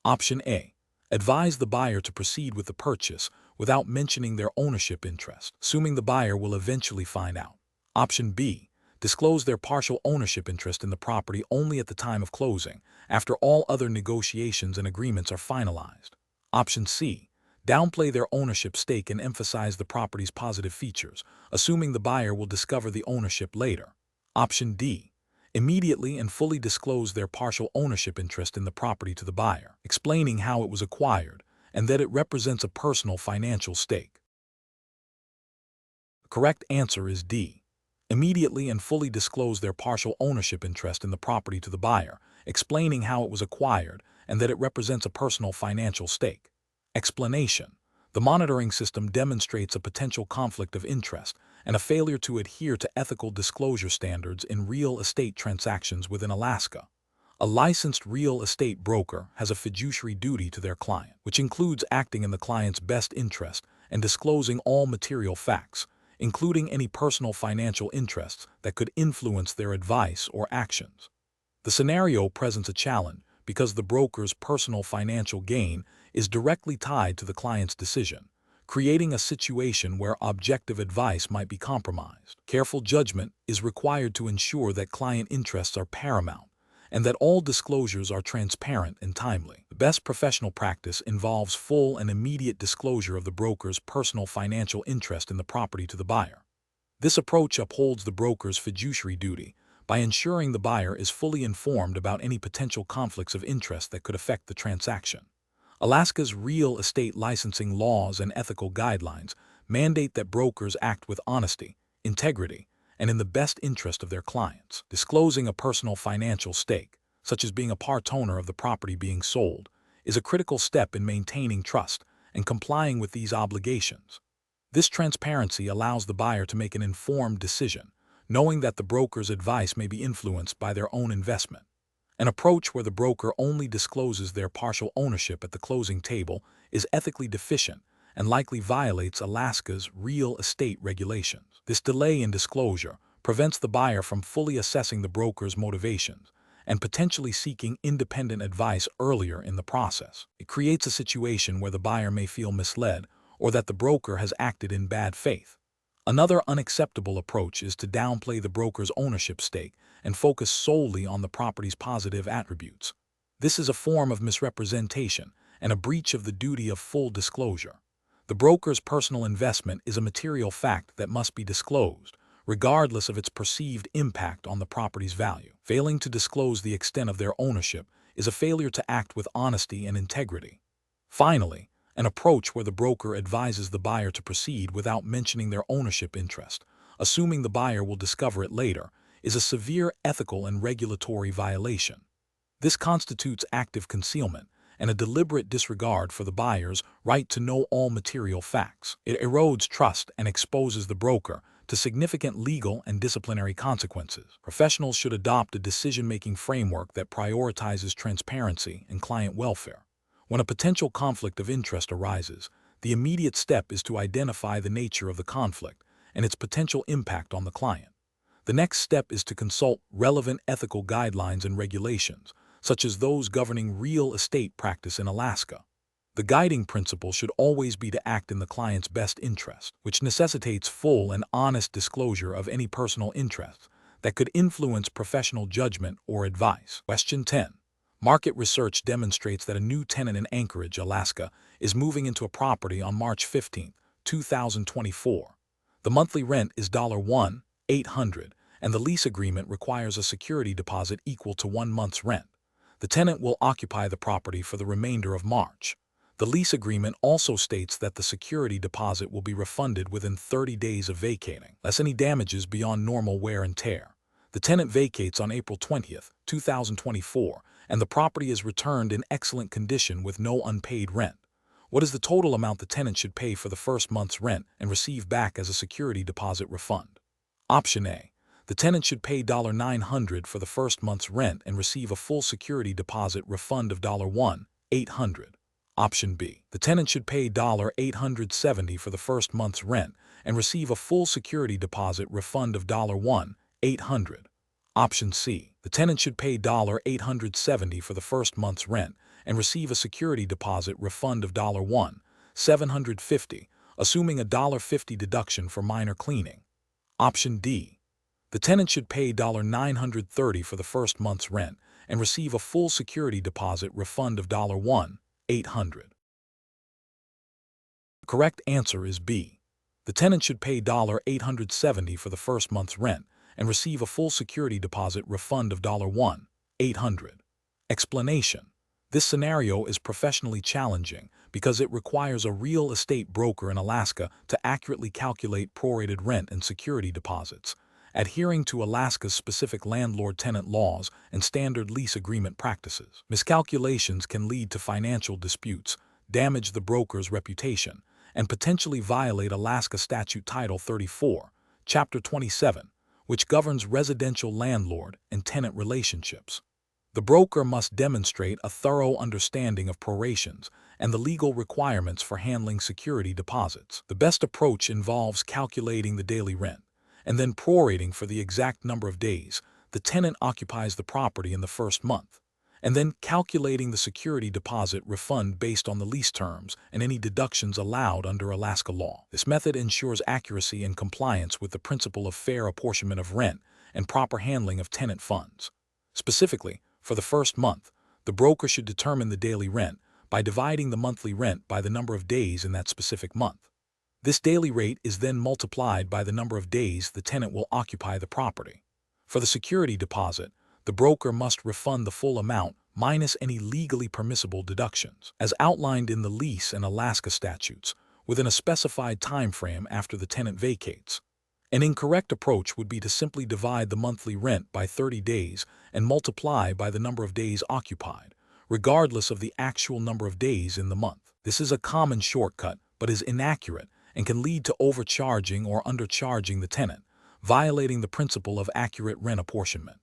Option A. Advise the buyer to proceed with the purchase without mentioning their ownership interest, assuming the buyer will eventually find out. Option B. Disclose their partial ownership interest in the property only at the time of closing, after all other negotiations and agreements are finalized. Option C. Downplay their ownership stake and emphasize the property's positive features, assuming the buyer will discover the ownership later. Option D. Immediately and fully disclose their partial ownership interest in the property to the buyer, explaining how it was acquired and that it represents a personal financial stake. The correct answer is D. Immediately and fully disclose their partial ownership interest in the property to the buyer, explaining how it was acquired and that it represents a personal financial stake. Explanation. The monitoring system demonstrates a potential conflict of interest and a failure to adhere to ethical disclosure standards in real estate transactions within Alaska. A licensed real estate broker has a fiduciary duty to their client, which includes acting in the client's best interest and disclosing all material facts, including any personal financial interests that could influence their advice or actions. The scenario presents a challenge because the broker's personal financial gain is directly tied to the client's decision, creating a situation where objective advice might be compromised. Careful judgment is required to ensure that client interests are paramount and that all disclosures are transparent and timely. The best professional practice involves full and immediate disclosure of the broker's personal financial interest in the property to the buyer. This approach upholds the broker's fiduciary duty by ensuring the buyer is fully informed about any potential conflicts of interest that could affect the transaction. Alaska's real estate licensing laws and ethical guidelines mandate that brokers act with honesty, integrity, and in the best interest of their clients. Disclosing a personal financial stake, such as being a part owner of the property being sold, is a critical step in maintaining trust and complying with these obligations. This transparency allows the buyer to make an informed decision, knowing that the broker's advice may be influenced by their own investment. An approach where the broker only discloses their partial ownership at the closing table is ethically deficient and likely violates Alaska's real estate regulations. This delay in disclosure prevents the buyer from fully assessing the broker's motivations and potentially seeking independent advice earlier in the process. It creates a situation where the buyer may feel misled or that the broker has acted in bad faith. Another unacceptable approach is to downplay the broker's ownership stake and focus solely on the property's positive attributes. This is a form of misrepresentation and a breach of the duty of full disclosure. The broker's personal investment is a material fact that must be disclosed, regardless of its perceived impact on the property's value. Failing to disclose the extent of their ownership is a failure to act with honesty and integrity. Finally, an approach where the broker advises the buyer to proceed without mentioning their ownership interest, assuming the buyer will discover it later, is a severe ethical and regulatory violation. This constitutes active concealment and a deliberate disregard for the buyer's right to know all material facts. It erodes trust and exposes the broker to significant legal and disciplinary consequences. Professionals should adopt a decision-making framework that prioritizes transparency and client welfare. When a potential conflict of interest arises, the immediate step is to identify the nature of the conflict and its potential impact on the client. The next step is to consult relevant ethical guidelines and regulations, such as those governing real estate practice in Alaska. The guiding principle should always be to act in the client's best interest, which necessitates full and honest disclosure of any personal interests that could influence professional judgment or advice. Question 10. Market research demonstrates that a new tenant in Anchorage, Alaska, is moving into a property on March 15, 2024. The monthly rent is $1,800, and the lease agreement requires a security deposit equal to 1 month's rent. The tenant will occupy the property for the remainder of March. The lease agreement also states that the security deposit will be refunded within 30 days of vacating, less any damages beyond normal wear and tear. The tenant vacates on April 20, 2024, and the property is returned in excellent condition with no unpaid rent. What is the total amount the tenant should pay for the first month's rent and receive back as a security deposit refund? Option A. The tenant should pay $900 for the first month's rent and receive a full security deposit refund of $1,800. Option B. The tenant should pay $870 for the first month's rent and receive a full security deposit refund of $1,800. Option C. The tenant should pay $870 for the first month's rent and receive a security deposit refund of $750, assuming a $50 deduction for minor cleaning. Option D. The tenant should pay $930 for the first month's rent and receive a full security deposit refund of $1,800. The correct answer is B. The tenant should pay $870 for the first month's rent and receive a full security deposit refund of $1,800. Explanation. This scenario is professionally challenging because it requires a real estate broker in Alaska to accurately calculate prorated rent and security deposits, adhering to Alaska's specific landlord-tenant laws and standard lease agreement practices. Miscalculations can lead to financial disputes, damage the broker's reputation, and potentially violate Alaska Statute Title 34, Chapter 27, which governs residential landlord and tenant relationships. The broker must demonstrate a thorough understanding of prorations and the legal requirements for handling security deposits. The best approach involves calculating the daily rent, and then prorating for the exact number of days the tenant occupies the property in the first month, and then calculating the security deposit refund based on the lease terms and any deductions allowed under Alaska law. This method ensures accuracy and compliance with the principle of fair apportionment of rent and proper handling of tenant funds. Specifically, for the first month, the broker should determine the daily rent by dividing the monthly rent by the number of days in that specific month. This daily rate is then multiplied by the number of days the tenant will occupy the property. For the security deposit, the broker must refund the full amount minus any legally permissible deductions, as outlined in the lease and Alaska statutes, within a specified time frame after the tenant vacates. An incorrect approach would be to simply divide the monthly rent by 30 days and multiply by the number of days occupied, regardless of the actual number of days in the month. This is a common shortcut, but is inaccurate and can lead to overcharging or undercharging the tenant, violating the principle of accurate rent apportionment.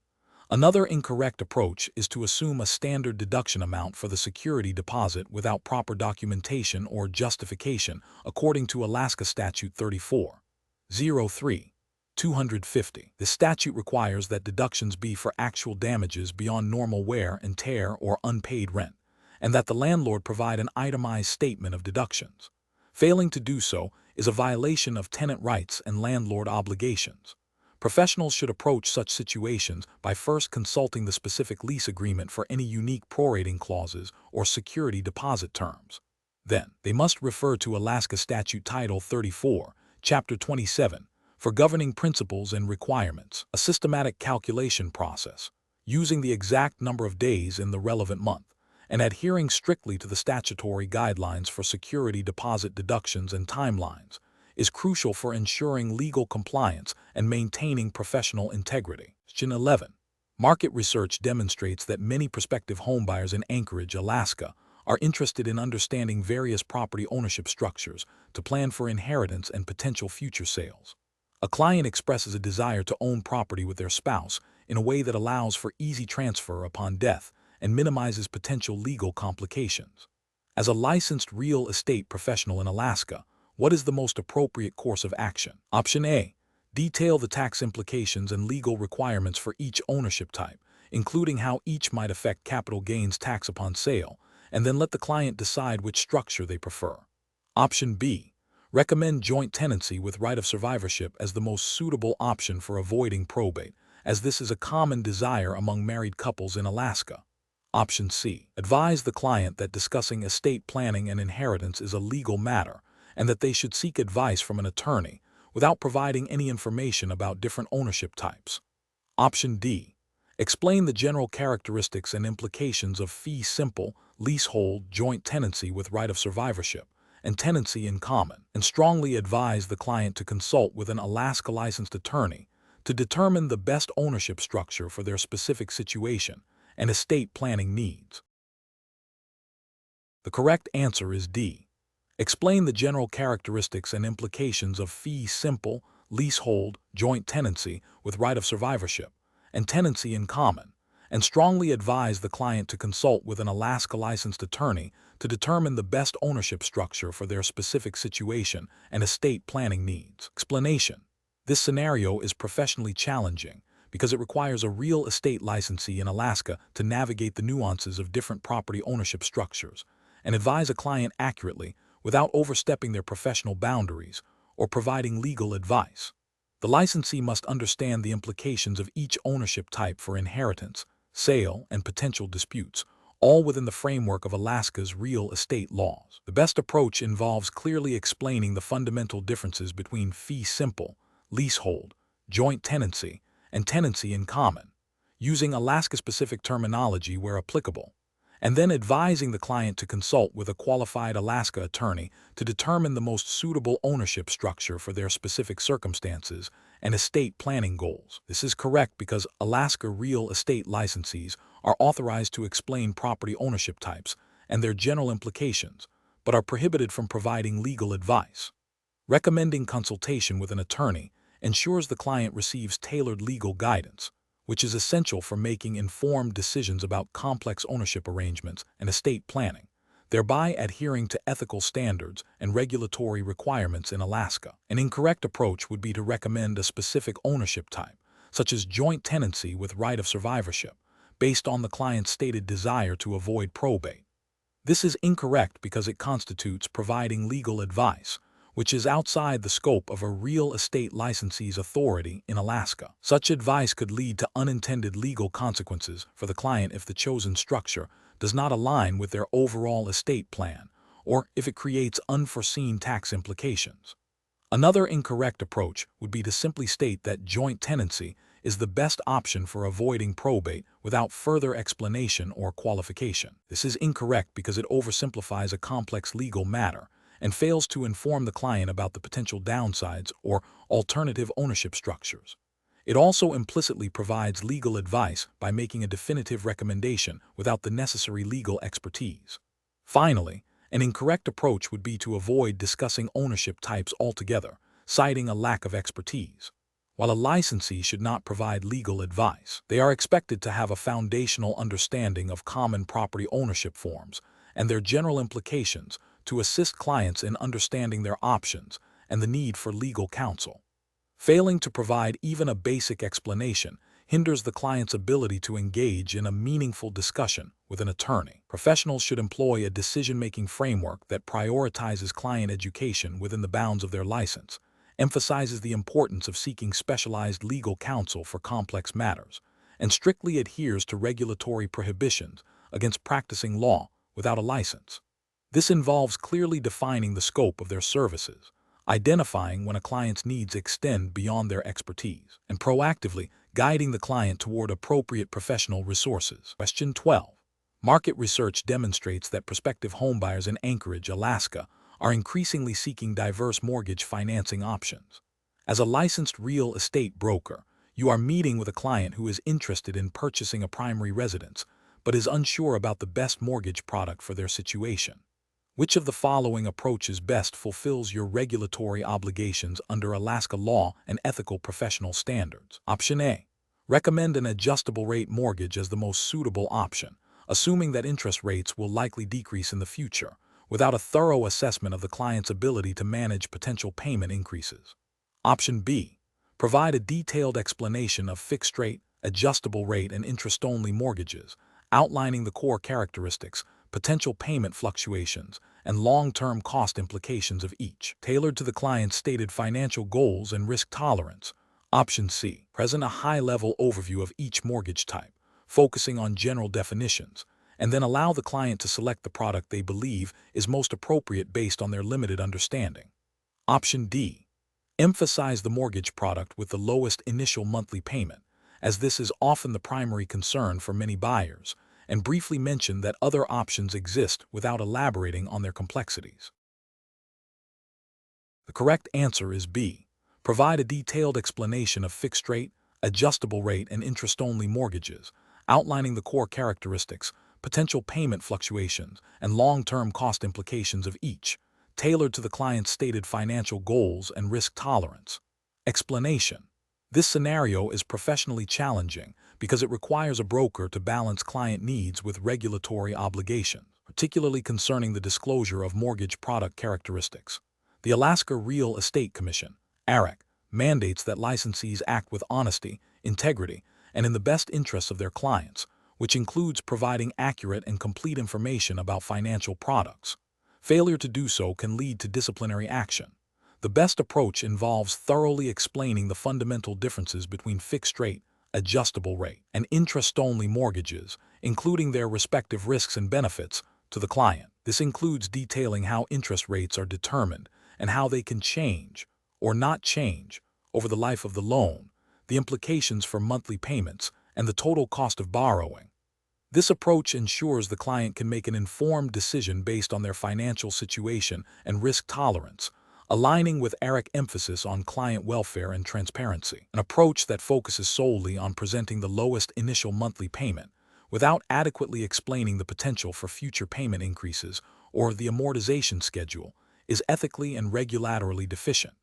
Another incorrect approach is to assume a standard deduction amount for the security deposit without proper documentation or justification according to Alaska Statute 34.03. 250. The statute requires that deductions be for actual damages beyond normal wear and tear or unpaid rent, and that the landlord provide an itemized statement of deductions. Failing to do so is a violation of tenant rights and landlord obligations. Professionals should approach such situations by first consulting the specific lease agreement for any unique prorating clauses or security deposit terms. Then, they must refer to Alaska Statute Title 34, Chapter 27, for governing principles and requirements, a systematic calculation process, using the exact number of days in the relevant month, and adhering strictly to the statutory guidelines for security deposit deductions and timelines, is crucial for ensuring legal compliance and maintaining professional integrity. Question 11. Market research demonstrates that many prospective homebuyers in Anchorage, Alaska, are interested in understanding various property ownership structures to plan for inheritance and potential future sales. A client expresses a desire to own property with their spouse in a way that allows for easy transfer upon death and minimizes potential legal complications. As a licensed real estate professional in Alaska, what is the most appropriate course of action? Option A. Detail the tax implications and legal requirements for each ownership type, including how each might affect capital gains tax upon sale, and then let the client decide which structure they prefer. Option B. Recommend joint tenancy with right of survivorship as the most suitable option for avoiding probate, as this is a common desire among married couples in Alaska. Option C. Advise the client that discussing estate planning and inheritance is a legal matter, and that they should seek advice from an attorney without providing any information about different ownership types. Option D. Explain the general characteristics and implications of fee simple, leasehold, joint tenancy with right of survivorship, and tenancy in common, and strongly advise the client to consult with an Alaska licensed attorney to determine the best ownership structure for their specific situation and estate planning needs. The correct answer is D. Explain the general characteristics and implications of fee simple, leasehold, joint tenancy with right of survivorship, and tenancy in common, and strongly advise the client to consult with an Alaska licensed attorney to determine the best ownership structure for their specific situation and estate planning needs. Explanation. This scenario is professionally challenging because it requires a real estate licensee in Alaska to navigate the nuances of different property ownership structures and advise a client accurately without overstepping their professional boundaries or providing legal advice. The licensee must understand the implications of each ownership type for inheritance, sale, and potential disputes, all within the framework of Alaska's real estate laws. The best approach involves clearly explaining the fundamental differences between fee simple, leasehold, joint tenancy, and tenancy in common, using Alaska-specific terminology where applicable, and then advising the client to consult with a qualified Alaska attorney to determine the most suitable ownership structure for their specific circumstances and estate planning goals. This is correct because Alaska real estate licensees are authorized to explain property ownership types and their general implications, but are prohibited from providing legal advice. Recommending consultation with an attorney ensures the client receives tailored legal guidance, which is essential for making informed decisions about complex ownership arrangements and estate planning, thereby adhering to ethical standards and regulatory requirements in Alaska. An incorrect approach would be to recommend a specific ownership type, such as joint tenancy with right of survivorship, based on the client's stated desire to avoid probate. This is incorrect because it constitutes providing legal advice, which is outside the scope of a real estate licensee's authority in Alaska. Such advice could lead to unintended legal consequences for the client if the chosen structure does not align with their overall estate plan, or if it creates unforeseen tax implications. Another incorrect approach would be to simply state that joint tenancy is the best option for avoiding probate without further explanation or qualification. This is incorrect because it oversimplifies a complex legal matter and fails to inform the client about the potential downsides or alternative ownership structures. It also implicitly provides legal advice by making a definitive recommendation without the necessary legal expertise. Finally, an incorrect approach would be to avoid discussing ownership types altogether, citing a lack of expertise. While a licensee should not provide legal advice, they are expected to have a foundational understanding of common property ownership forms and their general implications to assist clients in understanding their options and the need for legal counsel. Failing to provide even a basic explanation hinders the client's ability to engage in a meaningful discussion with an attorney. Professionals should employ a decision-making framework that prioritizes client education within the bounds of their license, emphasizes the importance of seeking specialized legal counsel for complex matters, and strictly adheres to regulatory prohibitions against practicing law without a license. This involves clearly defining the scope of their services, identifying when a client's needs extend beyond their expertise, and proactively guiding the client toward appropriate professional resources. Question 12. Market research demonstrates that prospective homebuyers in Anchorage, Alaska, are increasingly seeking diverse mortgage financing options. As a licensed real estate broker, you are meeting with a client who is interested in purchasing a primary residence, but is unsure about the best mortgage product for their situation. Which of the following approaches best fulfills your regulatory obligations under Alaska law and ethical professional standards? Option A. Recommend an adjustable rate mortgage as the most suitable option, assuming that interest rates will likely decrease in the future, without a thorough assessment of the client's ability to manage potential payment increases. Option B. Provide a detailed explanation of fixed-rate, adjustable rate, and interest-only mortgages, outlining the core characteristics, potential payment fluctuations, and long-term cost implications of each, tailored to the client's stated financial goals and risk tolerance. Option C. Present a high-level overview of each mortgage type, focusing on general definitions, and then allow the client to select the product they believe is most appropriate based on their limited understanding. Option D. Emphasize the mortgage product with the lowest initial monthly payment, as this is often the primary concern for many buyers, and briefly mention that other options exist without elaborating on their complexities. The correct answer is B. Provide a detailed explanation of fixed-rate, adjustable rate, and interest-only mortgages, outlining the core characteristics, potential payment fluctuations, and long-term cost implications of each, tailored to the client's stated financial goals and risk tolerance. Explanation. This scenario is professionally challenging because it requires a broker to balance client needs with regulatory obligations, particularly concerning the disclosure of mortgage product characteristics. The Alaska Real Estate Commission, AREC, mandates that licensees act with honesty, integrity, and in the best interests of their clients, which includes providing accurate and complete information about financial products. Failure to do so can lead to disciplinary action. The best approach involves thoroughly explaining the fundamental differences between fixed-rate, adjustable rate, and interest-only mortgages, including their respective risks and benefits, to the client. This includes detailing how interest rates are determined and how they can change, or not change, over the life of the loan, the implications for monthly payments, and the total cost of borrowing. This approach ensures the client can make an informed decision based on their financial situation and risk tolerance, aligning with ERIC's emphasis on client welfare and transparency. An approach that focuses solely on presenting the lowest initial monthly payment, without adequately explaining the potential for future payment increases or the amortization schedule, is ethically and regulatorily deficient.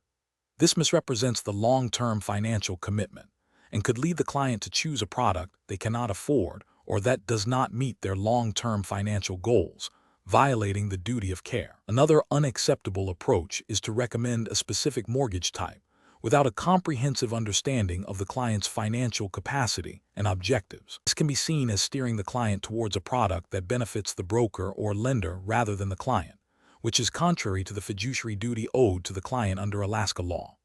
This misrepresents the long-term financial commitment and could lead the client to choose a product they cannot afford or that does not meet their long-term financial goals, violating the duty of care. Another unacceptable approach is to recommend a specific mortgage type without a comprehensive understanding of the client's financial capacity and objectives. This can be seen as steering the client towards a product that benefits the broker or lender rather than the client, which is contrary to the fiduciary duty owed to the client under Alaska law.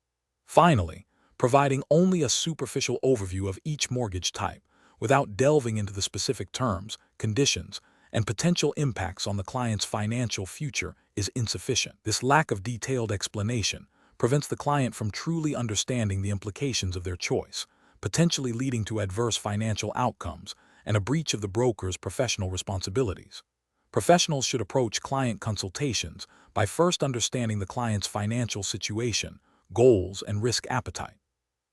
Finally, providing only a superficial overview of each mortgage type without delving into the specific terms, conditions, and potential impacts on the client's financial future is insufficient. This lack of detailed explanation prevents the client from truly understanding the implications of their choice, potentially leading to adverse financial outcomes and a breach of the broker's professional responsibilities. Professionals should approach client consultations by first understanding the client's financial situation, goals, and risk appetite.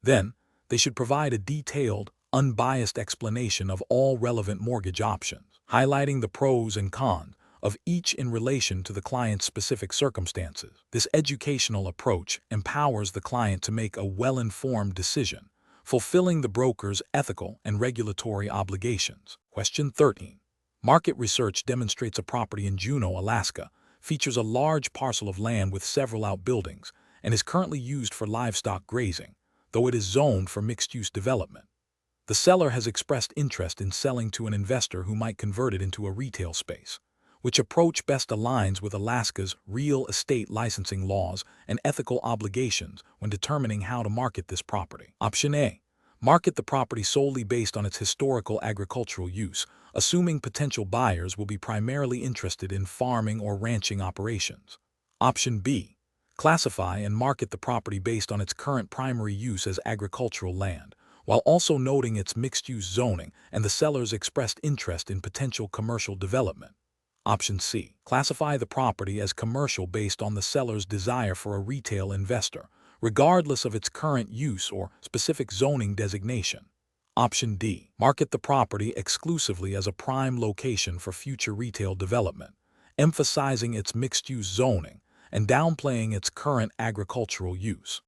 Then, they should provide a detailed, unbiased explanation of all relevant mortgage options, highlighting the pros and cons of each in relation to the client's specific circumstances. This educational approach empowers the client to make a well-informed decision, fulfilling the broker's ethical and regulatory obligations. Question 13. Market research demonstrates a property in Juneau, Alaska, features a large parcel of land with several outbuildings, and is currently used for livestock grazing, though it is zoned for mixed-use development. The seller has expressed interest in selling to an investor who might convert it into a retail space, which approach best aligns with Alaska's real estate licensing laws and ethical obligations when determining how to market this property. Option A. Market the property solely based on its historical agricultural use, assuming potential buyers will be primarily interested in farming or ranching operations. Option B. Classify and market the property based on its current primary use as agricultural land, while also noting its mixed-use zoning and the seller's expressed interest in potential commercial development. Option C. Classify the property as commercial based on the seller's desire for a retail investor, regardless of its current use or specific zoning designation. Option D. Market the property exclusively as a prime location for future retail development, emphasizing its mixed-use zoning and downplaying its current agricultural use.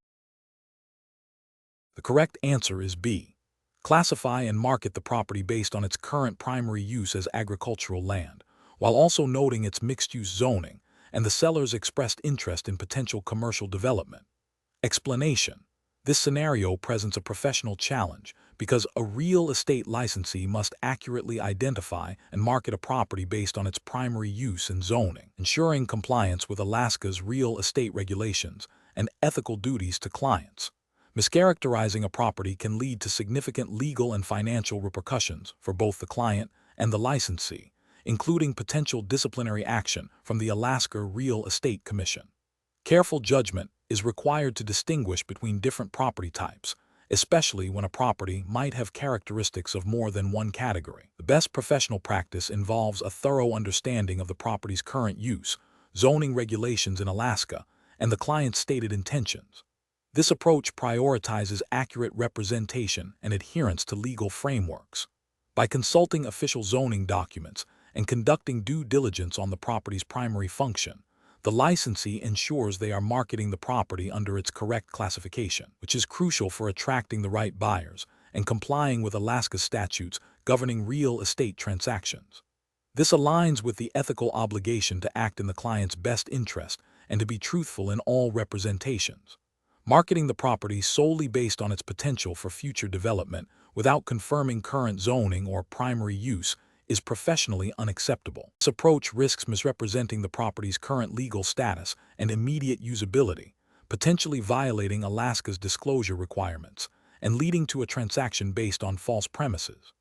The correct answer is B. Classify and market the property based on its current primary use as agricultural land, while also noting its mixed-use zoning and the seller's expressed interest in potential commercial development. Explanation. This scenario presents a professional challenge because a real estate licensee must accurately identify and market a property based on its primary use and zoning, ensuring compliance with Alaska's real estate regulations and ethical duties to clients. Mischaracterizing a property can lead to significant legal and financial repercussions for both the client and the licensee, including potential disciplinary action from the Alaska Real Estate Commission. Careful judgment is required to distinguish between different property types, especially when a property might have characteristics of more than one category. The best professional practice involves a thorough understanding of the property's current use, zoning regulations in Alaska, and the client's stated intentions. This approach prioritizes accurate representation and adherence to legal frameworks. By consulting official zoning documents and conducting due diligence on the property's primary function, the licensee ensures they are marketing the property under its correct classification, which is crucial for attracting the right buyers and complying with Alaska's statutes governing real estate transactions. This aligns with the ethical obligation to act in the client's best interest and to be truthful in all representations. Marketing the property solely based on its potential for future development without confirming current zoning or primary use is professionally unacceptable. This approach risks misrepresenting the property's current legal status and immediate usability, potentially violating Alaska's disclosure requirements and leading to a transaction based on false premises.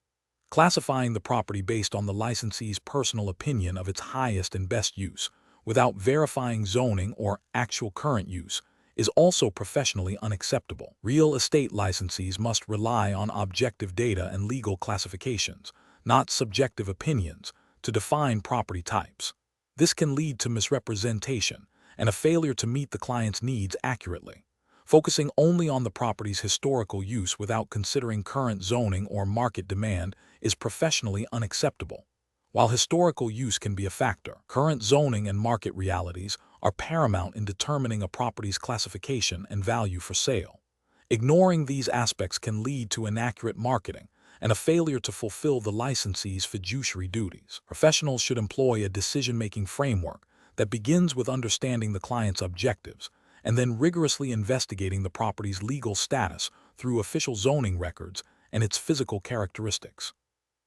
Classifying the property based on the licensee's personal opinion of its highest and best use, without verifying zoning or actual current use, is also professionally unacceptable. Real estate licensees must rely on objective data and legal classifications, not subjective opinions, to define property types. This can lead to misrepresentation and a failure to meet the client's needs accurately. Focusing only on the property's historical use without considering current zoning or market demand is professionally unacceptable. While historical use can be a factor, current zoning and market realities are paramount in determining a property's classification and value for sale. Ignoring these aspects can lead to inaccurate marketing and a failure to fulfill the licensee's fiduciary duties. Professionals should employ a decision-making framework that begins with understanding the client's objectives and then rigorously investigating the property's legal status through official zoning records and its physical characteristics.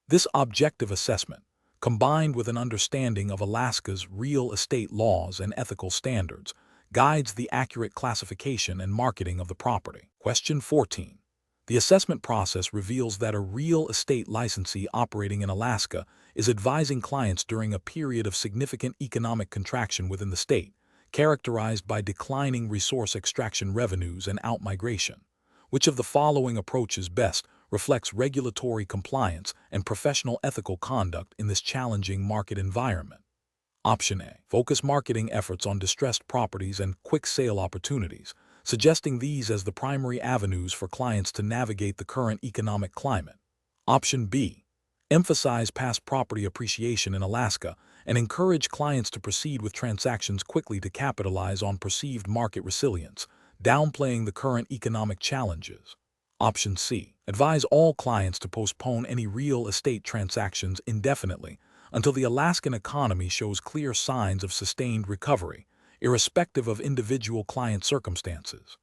This objective assessment, combined with an understanding of Alaska's real estate laws and ethical standards, guides the accurate classification and marketing of the property. Question 14. The assessment process reveals that a real estate licensee operating in Alaska is advising clients during a period of significant economic contraction within the state, characterized by declining resource extraction revenues and outmigration. Which of the following approaches best reflects regulatory compliance and professional ethical conduct in this challenging market environment? Option A. Focus marketing efforts on distressed properties and quick sale opportunities, suggesting these as the primary avenues for clients to navigate the current economic climate. Option B. Emphasize past property appreciation in Alaska and encourage clients to proceed with transactions quickly to capitalize on perceived market resilience, downplaying the current economic challenges. Option C. Advise all clients to postpone any real estate transactions indefinitely until the Alaskan economy shows clear signs of sustained recovery, irrespective of individual client circumstances.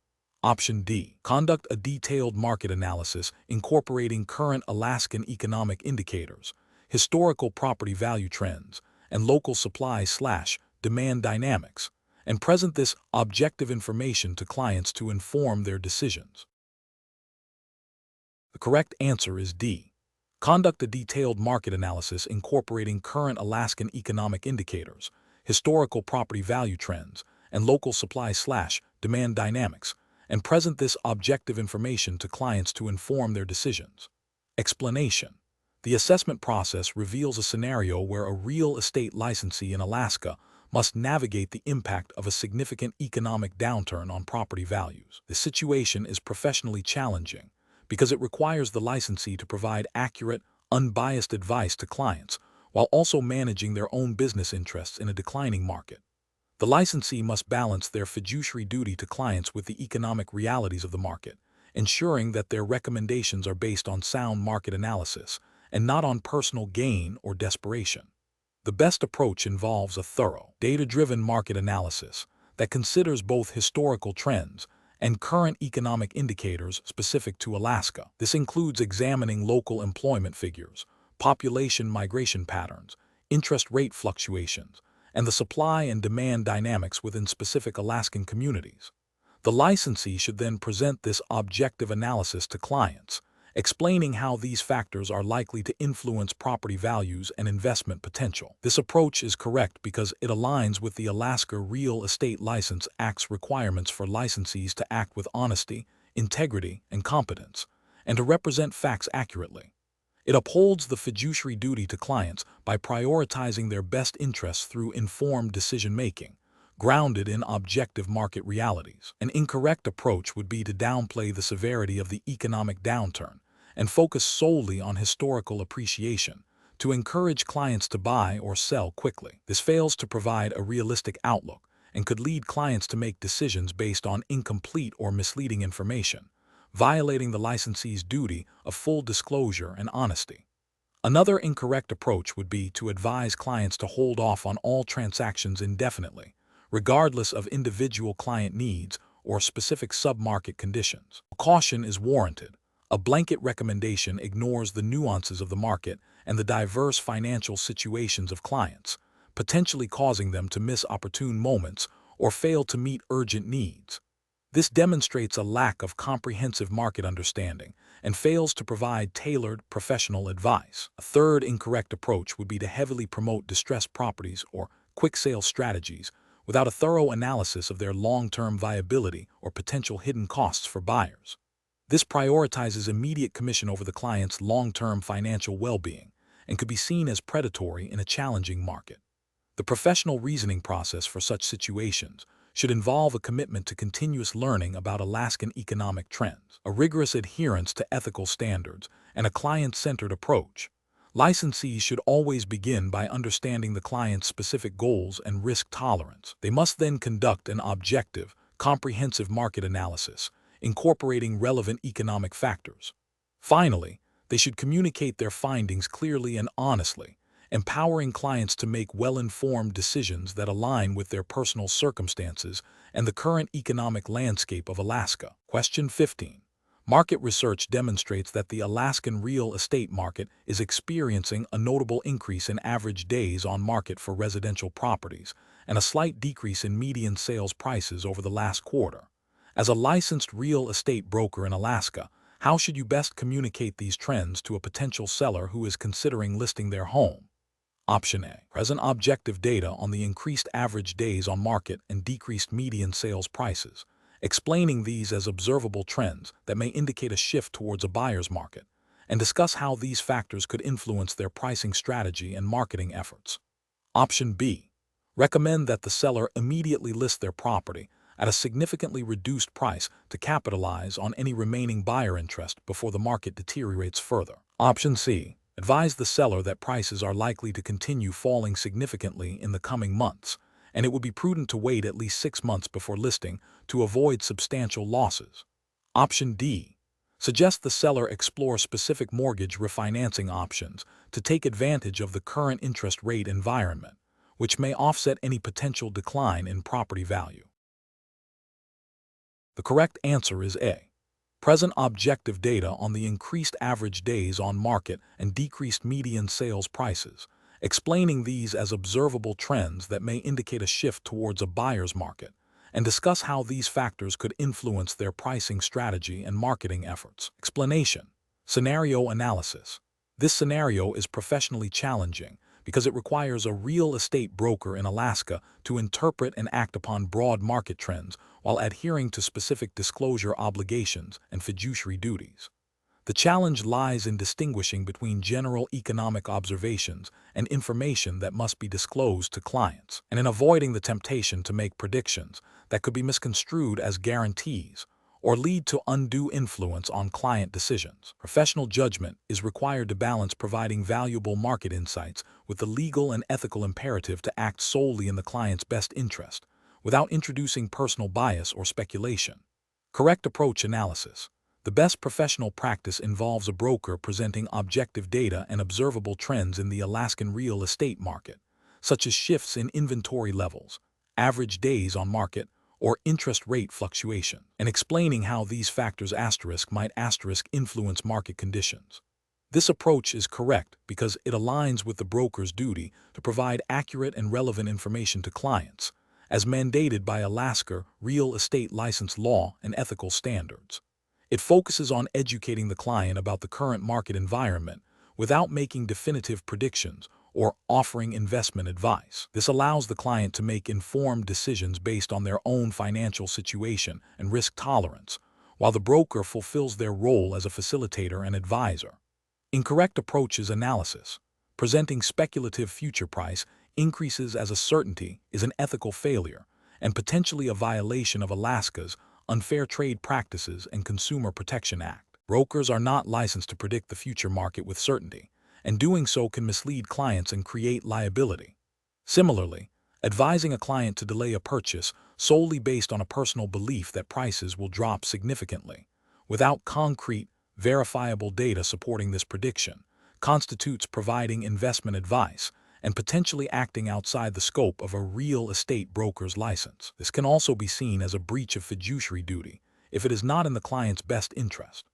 Option D. Conduct a detailed market analysis incorporating current Alaskan economic indicators, historical property value trends, and local supply/demand dynamics, and present this objective information to clients to inform their decisions. The correct answer is D. Conduct a detailed market analysis incorporating current Alaskan economic indicators, historical property value trends, and local supply/demand dynamics, and present this objective information to clients to inform their decisions. Explanation. The assessment process reveals a scenario where a real estate licensee in Alaska must navigate the impact of a significant economic downturn on property values. The situation is professionally challenging because it requires the licensee to provide accurate, unbiased advice to clients while also managing their own business interests in a declining market. The licensee must balance their fiduciary duty to clients with the economic realities of the market, ensuring that their recommendations are based on sound market analysis and not on personal gain or desperation. The best approach involves a thorough, data-driven market analysis that considers both historical trends and current economic indicators specific to Alaska. This includes examining local employment figures, population migration patterns, interest rate fluctuations, and the supply and demand dynamics within specific Alaskan communities. The licensee should then present this objective analysis to clients, explaining how these factors are likely to influence property values and investment potential. This approach is correct because it aligns with the Alaska Real Estate License Act's requirements for licensees to act with honesty, integrity, and competence, and to represent facts accurately. It upholds the fiduciary duty to clients by prioritizing their best interests through informed decision-making, grounded in objective market realities. An incorrect approach would be to downplay the severity of the economic downturn and focus solely on historical appreciation to encourage clients to buy or sell quickly. This fails to provide a realistic outlook and could lead clients to make decisions based on incomplete or misleading information, violating the licensee's duty of full disclosure and honesty. Another incorrect approach would be to advise clients to hold off on all transactions indefinitely, regardless of individual client needs or specific submarket conditions. Caution is warranted. A blanket recommendation ignores the nuances of the market and the diverse financial situations of clients, potentially causing them to miss opportune moments or fail to meet urgent needs. This demonstrates a lack of comprehensive market understanding and fails to provide tailored, professional advice. A third incorrect approach would be to heavily promote distressed properties or quick sale strategies without a thorough analysis of their long-term viability or potential hidden costs for buyers. This prioritizes immediate commission over the client's long-term financial well-being and could be seen as predatory in a challenging market. The professional reasoning process for such situations should involve a commitment to continuous learning about Alaskan economic trends, a rigorous adherence to ethical standards, and a client-centered approach. Licensees should always begin by understanding the client's specific goals and risk tolerance. They must then conduct an objective, comprehensive market analysis, incorporating relevant economic factors. Finally, they should communicate their findings clearly and honestly, empowering clients to make well-informed decisions that align with their personal circumstances and the current economic landscape of Alaska. Question 15. Market research demonstrates that the Alaskan real estate market is experiencing a notable increase in average days on market for residential properties and a slight decrease in median sales prices over the last quarter. As a licensed real estate broker in Alaska, how should you best communicate these trends to a potential seller who is considering listing their home? Option A. Present objective data on the increased average days on market and decreased median sales prices, explaining these as observable trends that may indicate a shift towards a buyer's market, and discuss how these factors could influence their pricing strategy and marketing efforts. Option B. Recommend that the seller immediately list their property at a significantly reduced price to capitalize on any remaining buyer interest before the market deteriorates further. Option C. Advise the seller that prices are likely to continue falling significantly in the coming months, and it would be prudent to wait at least 6 months before listing to avoid substantial losses. Option D. Suggest the seller explore specific mortgage refinancing options to take advantage of the current interest rate environment, which may offset any potential decline in property value. The correct answer is A. Present objective data on the increased average days on market and decreased median sales prices, explaining these as observable trends that may indicate a shift towards a buyer's market, and discuss how these factors could influence their pricing strategy and marketing efforts. Explanation. Scenario analysis. This scenario is professionally challenging because it requires a real estate broker in Alaska to interpret and act upon broad market trends while adhering to specific disclosure obligations and fiduciary duties. The challenge lies in distinguishing between general economic observations and information that must be disclosed to clients, and in avoiding the temptation to make predictions that could be misconstrued as guarantees or lead to undue influence on client decisions. Professional judgment is required to balance providing valuable market insights with the legal and ethical imperative to act solely in the client's best interest, without introducing personal bias or speculation. Correct approach analysis. The best professional practice involves a broker presenting objective data and observable trends in the Alaskan real estate market, such as shifts in inventory levels, average days on market, or interest rate fluctuation, and explaining how these factors might influence market conditions. This approach is correct because it aligns with the broker's duty to provide accurate and relevant information to clients, as mandated by Alaska real estate license law and ethical standards. It focuses on educating the client about the current market environment without making definitive predictions or offering investment advice. This allows the client to make informed decisions based on their own financial situation and risk tolerance, while the broker fulfills their role as a facilitator and advisor. Incorrect approaches analysis. Presenting speculative future price increases as a certainty is an ethical failure and potentially a violation of Alaska's Unfair Trade Practices and Consumer Protection Act. Brokers are not licensed to predict the future market with certainty, and doing so can mislead clients and create liability. Similarly, advising a client to delay a purchase solely based on a personal belief that prices will drop significantly, without concrete, verifiable data supporting this prediction, constitutes providing investment advice and potentially acting outside the scope of a real estate broker's license. This can also be seen as a breach of fiduciary duty if it is not in the client's best interest.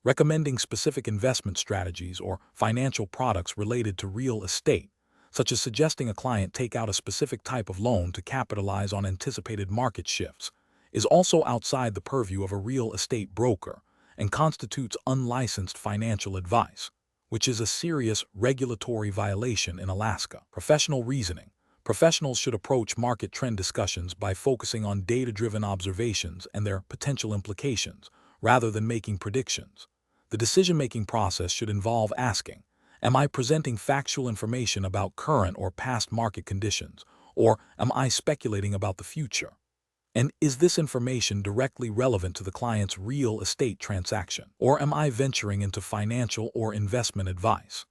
Recommending specific investment strategies or financial products related to real estate, such as suggesting a client take out a specific type of loan to capitalize on anticipated market shifts, is also outside the purview of a real estate broker and constitutes unlicensed financial advice, which is a serious regulatory violation in Alaska. Professional reasoning. Professionals should approach market trend discussions by focusing on data-driven observations and their potential implications, rather than making predictions. The decision-making process should involve asking, Am I presenting factual information about current or past market conditions, or am I speculating about the future? And is this information directly relevant to the client's real estate transaction, or am I venturing into financial or investment advice?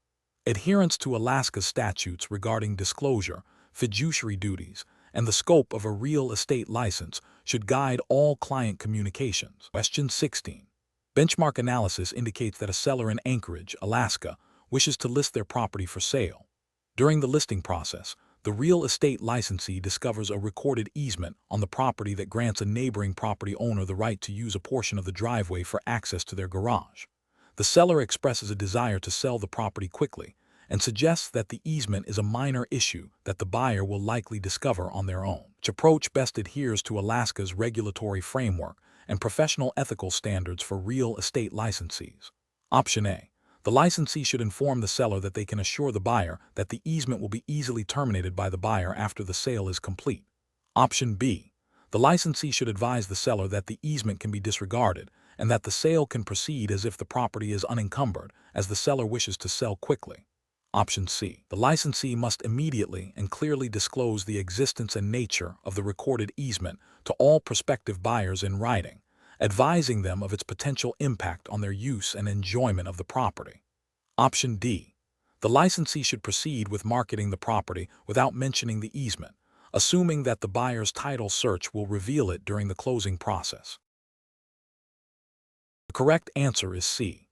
Adherence to Alaska's statutes regarding disclosure, fiduciary duties, and the scope of a real estate license should guide all client communications. Question 16. Benchmark analysis indicates that a seller in Anchorage, Alaska, wishes to list their property for sale. During the listing process, the real estate licensee discovers a recorded easement on the property that grants a neighboring property owner the right to use a portion of the driveway for access to their garage. The seller expresses a desire to sell the property quickly and suggests that the easement is a minor issue that the buyer will likely discover on their own. Which approach best adheres to Alaska's regulatory framework and professional ethical standards for real estate licensees? Option A. The licensee should inform the seller that they can assure the buyer that the easement will be easily terminated by the buyer after the sale is complete. Option B. The licensee should advise the seller that the easement can be disregarded and that the sale can proceed as if the property is unencumbered, as the seller wishes to sell quickly. Option C. The licensee must immediately and clearly disclose the existence and nature of the recorded easement to all prospective buyers in writing, advising them of its potential impact on their use and enjoyment of the property. Option D. The licensee should proceed with marketing the property without mentioning the easement, assuming that the buyer's title search will reveal it during the closing process. The correct answer is C.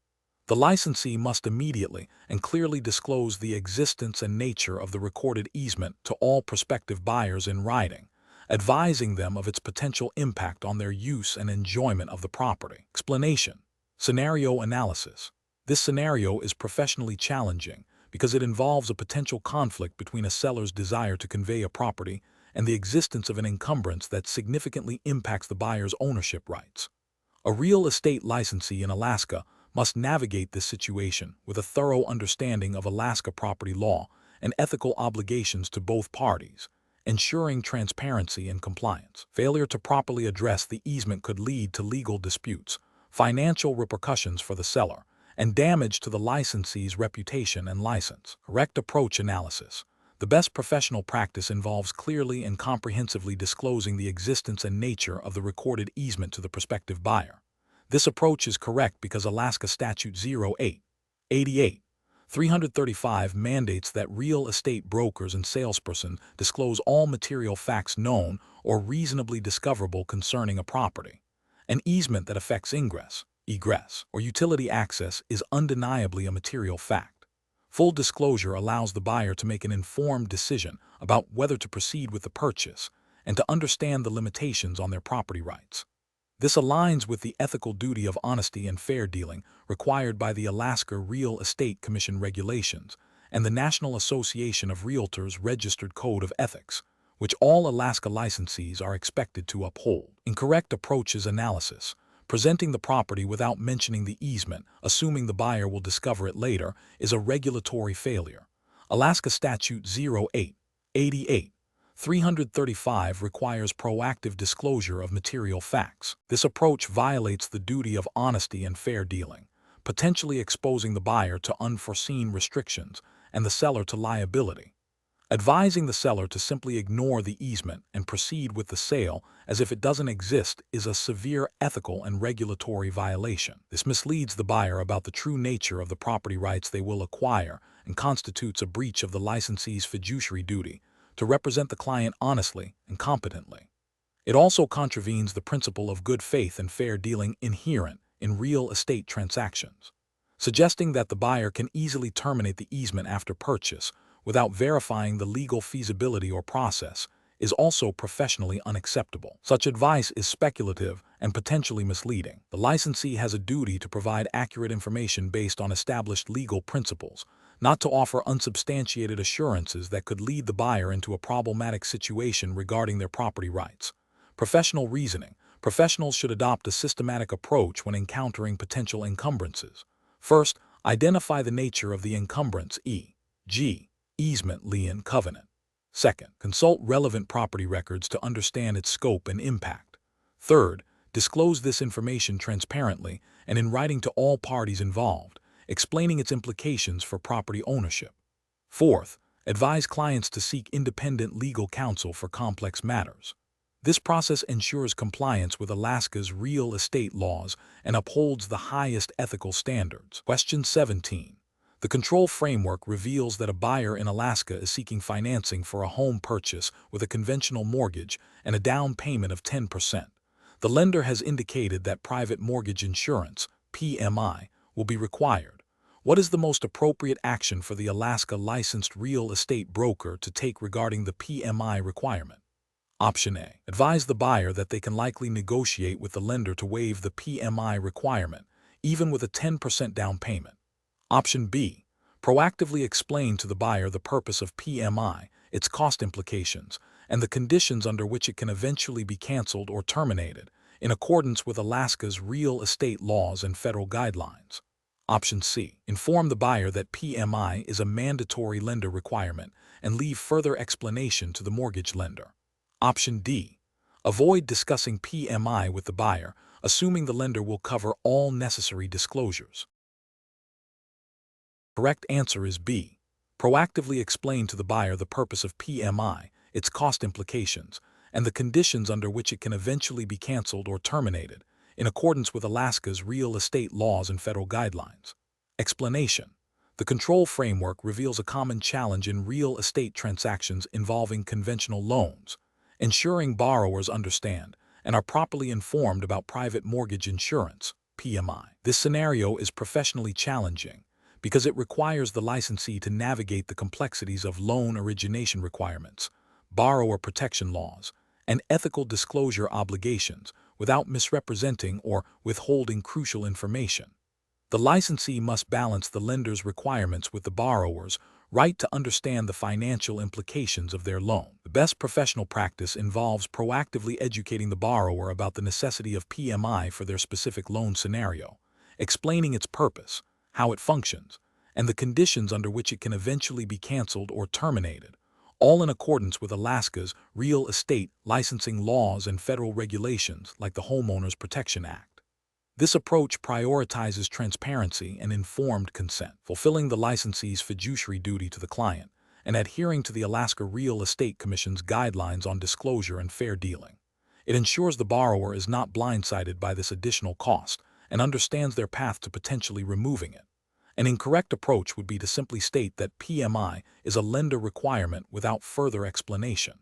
The licensee must immediately and clearly disclose the existence and nature of the recorded easement to all prospective buyers in writing, advising them of its potential impact on their use and enjoyment of the property. Explanation. Scenario analysis. This scenario is professionally challenging because it involves a potential conflict between a seller's desire to convey a property and the existence of an encumbrance that significantly impacts the buyer's ownership rights. A real estate licensee in Alaska must navigate this situation with a thorough understanding of Alaska property law and ethical obligations to both parties, ensuring transparency and compliance. Failure to properly address the easement could lead to legal disputes, financial repercussions for the seller, and damage to the licensee's reputation and license. Correct approach analysis. The best professional practice involves clearly and comprehensively disclosing the existence and nature of the recorded easement to the prospective buyer. This approach is correct because Alaska Statute 08-88-335 mandates that real estate brokers and salespersons disclose all material facts known or reasonably discoverable concerning a property. An easement that affects ingress, egress, or utility access is undeniably a material fact. Full disclosure allows the buyer to make an informed decision about whether to proceed with the purchase and to understand the limitations on their property rights. This aligns with the ethical duty of honesty and fair dealing required by the Alaska Real Estate Commission regulations and the National Association of Realtors Registered Code of Ethics, which all Alaska licensees are expected to uphold. Incorrect approaches analysis. Presenting the property without mentioning the easement, assuming the buyer will discover it later, is a regulatory failure. Alaska Statute 08-88-335 requires proactive disclosure of material facts. This approach violates the duty of honesty and fair dealing, potentially exposing the buyer to unforeseen restrictions and the seller to liability. Advising the seller to simply ignore the easement and proceed with the sale as if it doesn't exist is a severe ethical and regulatory violation. This misleads the buyer about the true nature of the property rights they will acquire and constitutes a breach of the licensee's fiduciary duty to represent the client honestly and competently. It also contravenes the principle of good faith and fair dealing inherent in real estate transactions. Suggesting that the buyer can easily terminate the easement after purchase without verifying the legal feasibility or process is also professionally unacceptable. Such advice is speculative and potentially misleading. The licensee has a duty to provide accurate information based on established legal principles, not to offer unsubstantiated assurances that could lead the buyer into a problematic situation regarding their property rights. Professional reasoning. Professionals should adopt a systematic approach when encountering potential encumbrances. First, identify the nature of the encumbrance, e.g., easement, lien, covenant. Second, consult relevant property records to understand its scope and impact. Third, disclose this information transparently and in writing to all parties involved, explaining its implications for property ownership. Fourth, advise clients to seek independent legal counsel for complex matters. This process ensures compliance with Alaska's real estate laws and upholds the highest ethical standards. Question 17. The control framework reveals that a buyer in Alaska is seeking financing for a home purchase with a conventional mortgage and a down payment of 10%. The lender has indicated that private mortgage insurance, PMI, will be required. What is the most appropriate action for the Alaska licensed real estate broker to take regarding the PMI requirement? Option A. Advise the buyer that they can likely negotiate with the lender to waive the PMI requirement, even with a 10% down payment. Option B. Proactively explain to the buyer the purpose of PMI, its cost implications, and the conditions under which it can eventually be canceled or terminated, in accordance with Alaska's real estate laws and federal guidelines. Option C. Inform the buyer that PMI is a mandatory lender requirement and leave further explanation to the mortgage lender. Option D. Avoid discussing PMI with the buyer, assuming the lender will cover all necessary disclosures. Correct answer is B. Proactively explain to the buyer the purpose of PMI, its cost implications, and the conditions under which it can eventually be canceled or terminated, in accordance with Alaska's real estate laws and federal guidelines. Explanation. The control framework reveals a common challenge in real estate transactions involving conventional loans, ensuring borrowers understand and are properly informed about private mortgage insurance, PMI. This scenario is professionally challenging because it requires the licensee to navigate the complexities of loan origination requirements, borrower protection laws, and ethical disclosure obligations without misrepresenting or withholding crucial information. The licensee must balance the lender's requirements with the borrower's right to understand the financial implications of their loan. The best professional practice involves proactively educating the borrower about the necessity of PMI for their specific loan scenario, explaining its purpose, how it functions, and the conditions under which it can eventually be canceled or terminated, all in accordance with Alaska's real estate licensing laws and federal regulations like the Homeowners Protection Act. This approach prioritizes transparency and informed consent, fulfilling the licensee's fiduciary duty to the client and adhering to the Alaska Real Estate Commission's guidelines on disclosure and fair dealing. It ensures the borrower is not blindsided by this additional cost and understands their path to potentially removing it. An incorrect approach would be to simply state that PMI is a lender requirement without further explanation.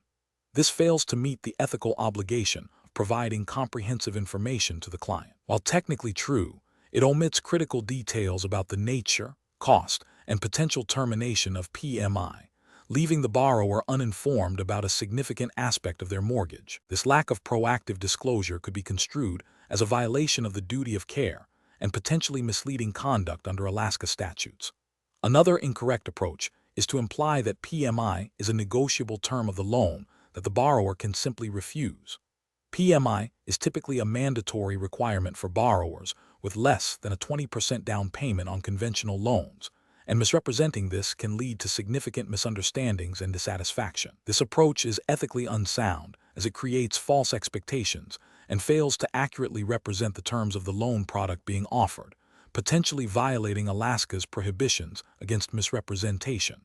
This fails to meet the ethical obligation of providing comprehensive information to the client. While technically true, it omits critical details about the nature, cost, and potential termination of PMI, leaving the borrower uninformed about a significant aspect of their mortgage. This lack of proactive disclosure could be construed as a violation of the duty of care and potentially misleading conduct under Alaska statutes. Another incorrect approach is to imply that PMI is a negotiable term of the loan that the borrower can simply refuse. PMI is typically a mandatory requirement for borrowers with less than a 20% down payment on conventional loans, and misrepresenting this can lead to significant misunderstandings and dissatisfaction. This approach is ethically unsound as it creates false expectations and fails to accurately represent the terms of the loan product being offered, potentially violating Alaska's prohibitions against misrepresentation.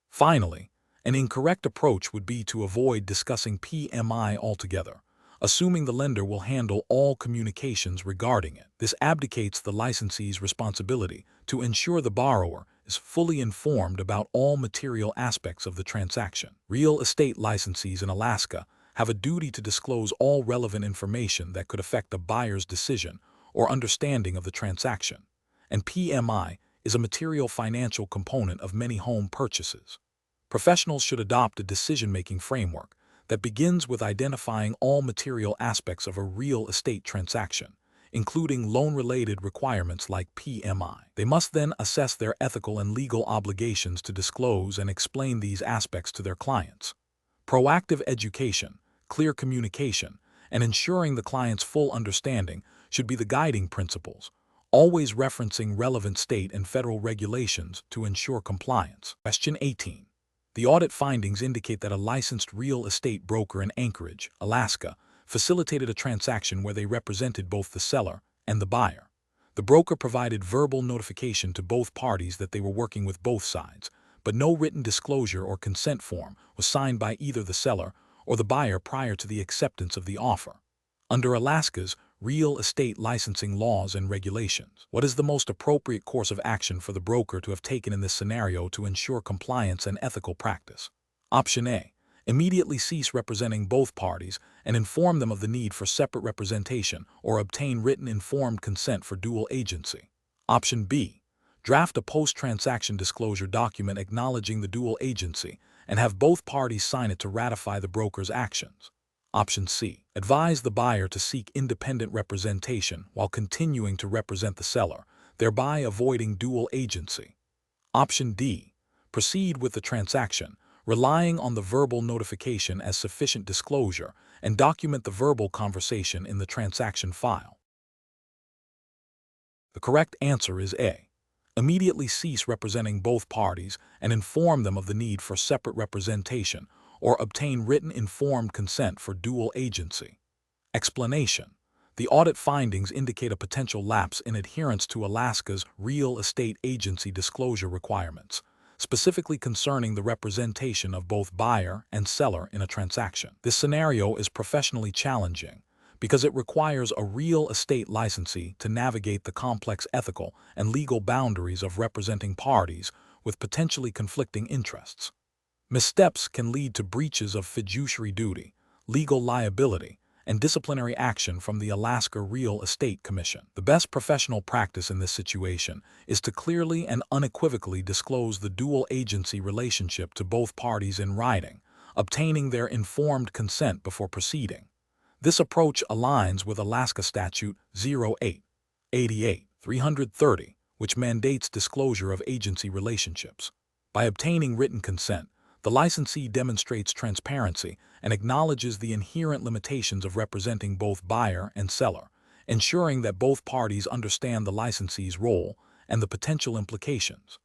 Finally, an incorrect approach would be to avoid discussing PMI altogether, assuming the lender will handle all communications regarding it. This abdicates the licensee's responsibility to ensure the borrower is fully informed about all material aspects of the transaction. Real estate licensees in Alaska have a duty to disclose all relevant information that could affect a buyer's decision or understanding of the transaction, and PMI is a material financial component of many home purchases. Professionals should adopt a decision-making framework that begins with identifying all material aspects of a real estate transaction, including loan-related requirements like PMI. They must then assess their ethical and legal obligations to disclose and explain these aspects to their clients. Proactive education, clear communication, and ensuring the client's full understanding should be the guiding principles, always referencing relevant state and federal regulations to ensure compliance. Question 18. The audit findings indicate that a licensed real estate broker in Anchorage, Alaska, facilitated a transaction where they represented both the seller and the buyer. The broker provided verbal notification to both parties that they were working with both sides, but no written disclosure or consent form was signed by either the seller or the buyer prior to the acceptance of the offer. Under Alaska's real estate licensing laws and regulations, what is the most appropriate course of action for the broker to have taken in this scenario to ensure compliance and ethical practice? Option A. Immediately cease representing both parties and inform them of the need for separate representation or obtain written informed consent for dual agency. Option B. Draft a post-transaction disclosure document acknowledging the dual agency and have both parties sign it to ratify the broker's actions. Option C. Advise the buyer to seek independent representation while continuing to represent the seller, thereby avoiding dual agency. Option D. Proceed with the transaction, relying on the verbal notification as sufficient disclosure, and document the verbal conversation in the transaction file. The correct answer is A. Immediately cease representing both parties and inform them of the need for separate representation or obtain written informed consent for dual agency. Explanation: the audit findings indicate a potential lapse in adherence to Alaska's real estate agency disclosure requirements, specifically concerning the representation of both buyer and seller in a transaction. This scenario is professionally challenging because it requires a real estate licensee to navigate the complex ethical and legal boundaries of representing parties with potentially conflicting interests. Missteps can lead to breaches of fiduciary duty, legal liability, and disciplinary action from the Alaska Real Estate Commission. The best professional practice in this situation is to clearly and unequivocally disclose the dual agency relationship to both parties in writing, obtaining their informed consent before proceeding. This approach aligns with Alaska Statute 08-88-330, which mandates disclosure of agency relationships. By obtaining written consent, the licensee demonstrates transparency and acknowledges the inherent limitations of representing both buyer and seller, ensuring that both parties understand the licensee's role and the potential implications.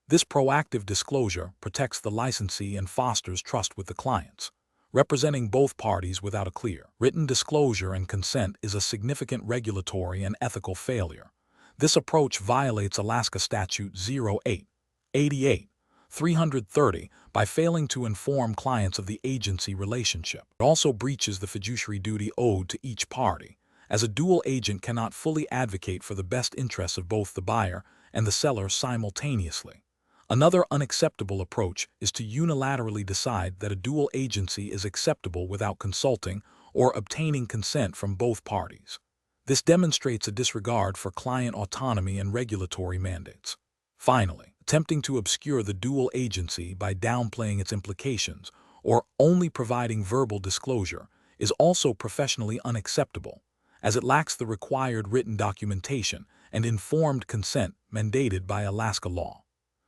This proactive disclosure protects the licensee and fosters trust with the clients. Representing both parties without a clear, written disclosure and consent is a significant regulatory and ethical failure. This approach violates Alaska Statute 08-88-330 by failing to inform clients of the agency relationship. It also breaches the fiduciary duty owed to each party, as a dual agent cannot fully advocate for the best interests of both the buyer and the seller simultaneously. Another unacceptable approach is to unilaterally decide that a dual agency is acceptable without consulting or obtaining consent from both parties. This demonstrates a disregard for client autonomy and regulatory mandates. Finally, attempting to obscure the dual agency by downplaying its implications or only providing verbal disclosure is also professionally unacceptable, as it lacks the required written documentation and informed consent mandated by Alaska law.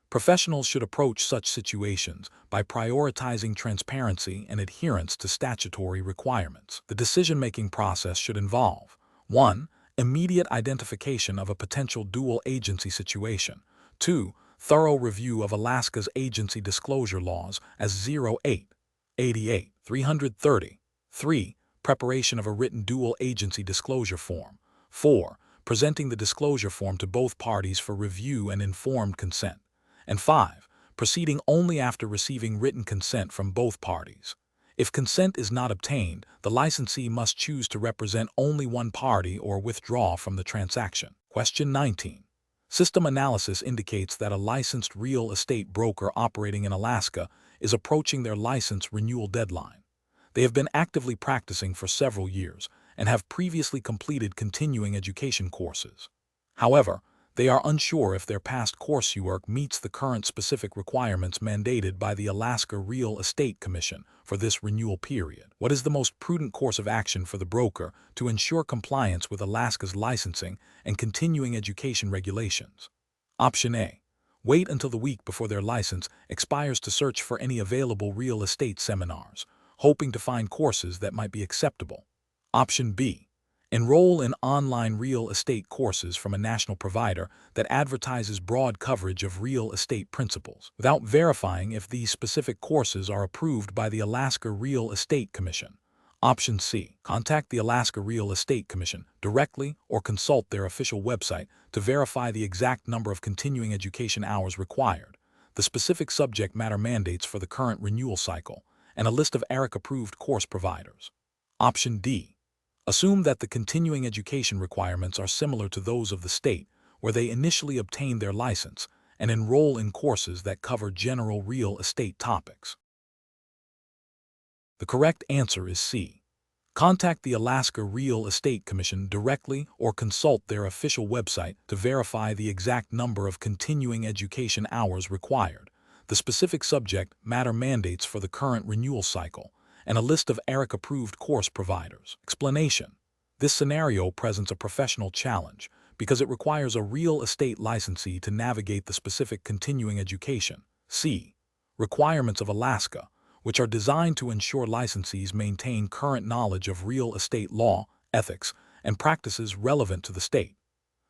Professionals should approach such situations by prioritizing transparency and adherence to statutory requirements. The decision-making process should involve 1. Immediate identification of a potential dual agency situation. 2. Thorough review of Alaska's agency disclosure laws as 08-88-330. 3. Preparation of a written dual agency disclosure form. 4. Presenting the disclosure form to both parties for review and informed consent. And 5. Proceeding only after receiving written consent from both parties. If consent is not obtained, the licensee must choose to represent only one party or withdraw from the transaction. Question 19. System analysis indicates that a licensed real estate broker operating in Alaska is approaching their license renewal deadline. They have been actively practicing for several years and have previously completed continuing education courses. However, they are unsure if their past coursework meets the current specific requirements mandated by the Alaska Real Estate Commission for this renewal period. What is the most prudent course of action for the broker to ensure compliance with Alaska's licensing and continuing education regulations? Option A. Wait until the week before their license expires to search for any available real estate seminars, hoping to find courses that might be acceptable. Option B. Enroll in online real estate courses from a national provider that advertises broad coverage of real estate principles, without verifying if these specific courses are approved by the Alaska Real Estate Commission. Option C. Contact the Alaska Real Estate Commission directly or consult their official website to verify the exact number of continuing education hours required, the specific subject matter mandates for the current renewal cycle, and a list of ARIC-approved course providers. Option D. Assume that the continuing education requirements are similar to those of the state where they initially obtained their license and enroll in courses that cover general real estate topics. The correct answer is C. Contact the Alaska Real Estate Commission directly or consult their official website to verify the exact number of continuing education hours required, the specific subject matter mandates for the current renewal cycle, and a list of ARIC-approved course providers. Explanation: this scenario presents a professional challenge because it requires a real estate licensee to navigate the specific continuing education requirements of Alaska, which are designed to ensure licensees maintain current knowledge of real estate law, ethics, and practices relevant to the state.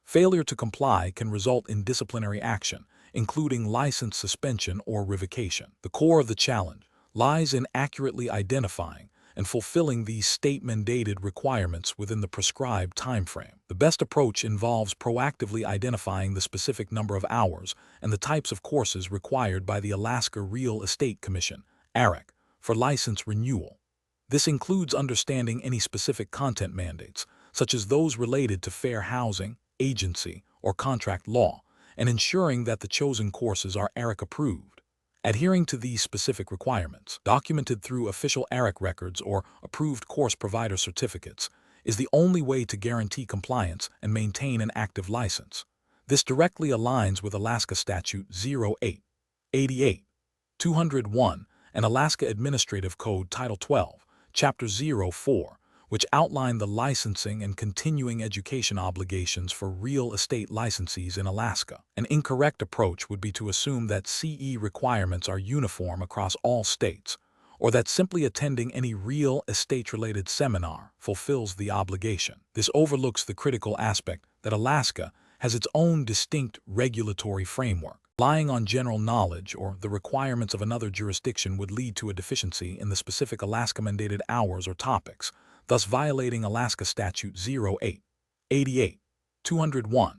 Failure to comply can result in disciplinary action, including license suspension or revocation. The core of the challenge lies in accurately identifying and fulfilling these state-mandated requirements within the prescribed timeframe. The best approach involves proactively identifying the specific number of hours and the types of courses required by the Alaska Real Estate Commission, ARIC, for license renewal. This includes understanding any specific content mandates, such as those related to fair housing, agency, or contract law, and ensuring that the chosen courses are ARIC-approved. Adhering to these specific requirements, documented through official ARIC records or approved course provider certificates, is the only way to guarantee compliance and maintain an active license. This directly aligns with Alaska Statute 0888-201 and Alaska Administrative Code Title 12, Chapter 04, which outline the licensing and continuing education obligations for real estate licensees in Alaska. An incorrect approach would be to assume that CE requirements are uniform across all states, or that simply attending any real estate-related seminar fulfills the obligation. This overlooks the critical aspect that Alaska has its own distinct regulatory framework. Relying on general knowledge or the requirements of another jurisdiction would lead to a deficiency in the specific Alaska-mandated hours or topics, thus violating Alaska Statute 0888-201.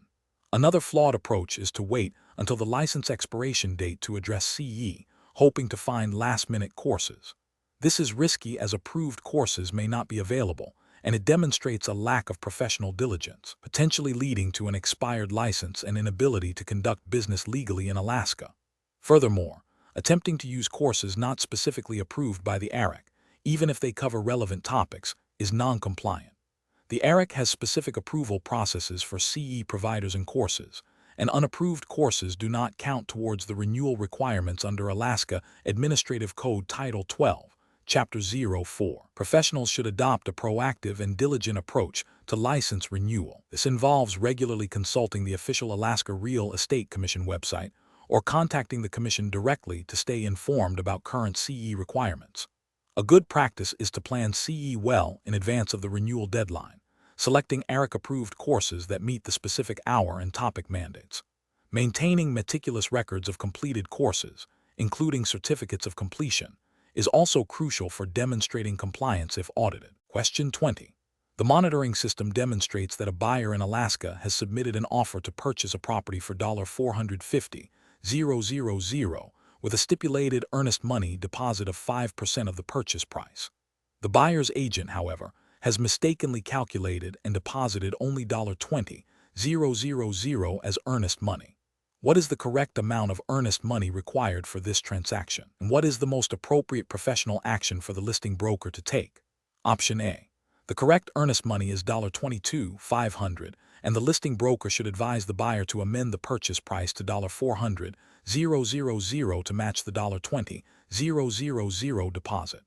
Another flawed approach is to wait until the license expiration date to address CE, hoping to find last-minute courses. This is risky as approved courses may not be available, and it demonstrates a lack of professional diligence, potentially leading to an expired license and inability to conduct business legally in Alaska. Furthermore, attempting to use courses not specifically approved by the ARIC, even if they cover relevant topics, is non-compliant. The ARIC has specific approval processes for CE providers and courses, and unapproved courses do not count towards the renewal requirements under Alaska Administrative Code Title 12, Chapter 04. Professionals should adopt a proactive and diligent approach to license renewal. This involves regularly consulting the official Alaska Real Estate Commission website or contacting the Commission directly to stay informed about current CE requirements. A good practice is to plan CE well in advance of the renewal deadline, selecting ARIC-approved courses that meet the specific hour and topic mandates. Maintaining meticulous records of completed courses, including certificates of completion, is also crucial for demonstrating compliance if audited. Question 20. The monitoring system demonstrates that a buyer in Alaska has submitted an offer to purchase a property for $450,000 with a stipulated earnest money deposit of 5% of the purchase price. The buyer's agent, however, has mistakenly calculated and deposited only $20,000 as earnest money. What is the correct amount of earnest money required for this transaction? And what is the most appropriate professional action for the listing broker to take? Option A. The correct earnest money is $22,500, and the listing broker should advise the buyer to amend the purchase price to $400,000 to match the $20,000 deposit.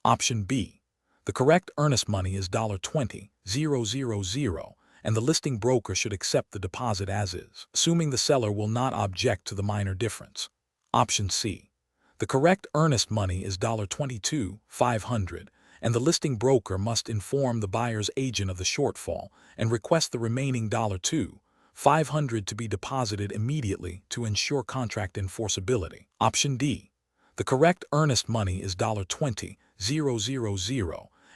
Option B. The correct earnest money is $20,000, and the listing broker should accept the deposit as is, assuming the seller will not object to the minor difference. Option C. The correct earnest money is $22,500, and the listing broker must inform the buyer's agent of the shortfall and request the remaining $2,500 to be deposited immediately to ensure contract enforceability. Option D. The correct earnest money is $20,000,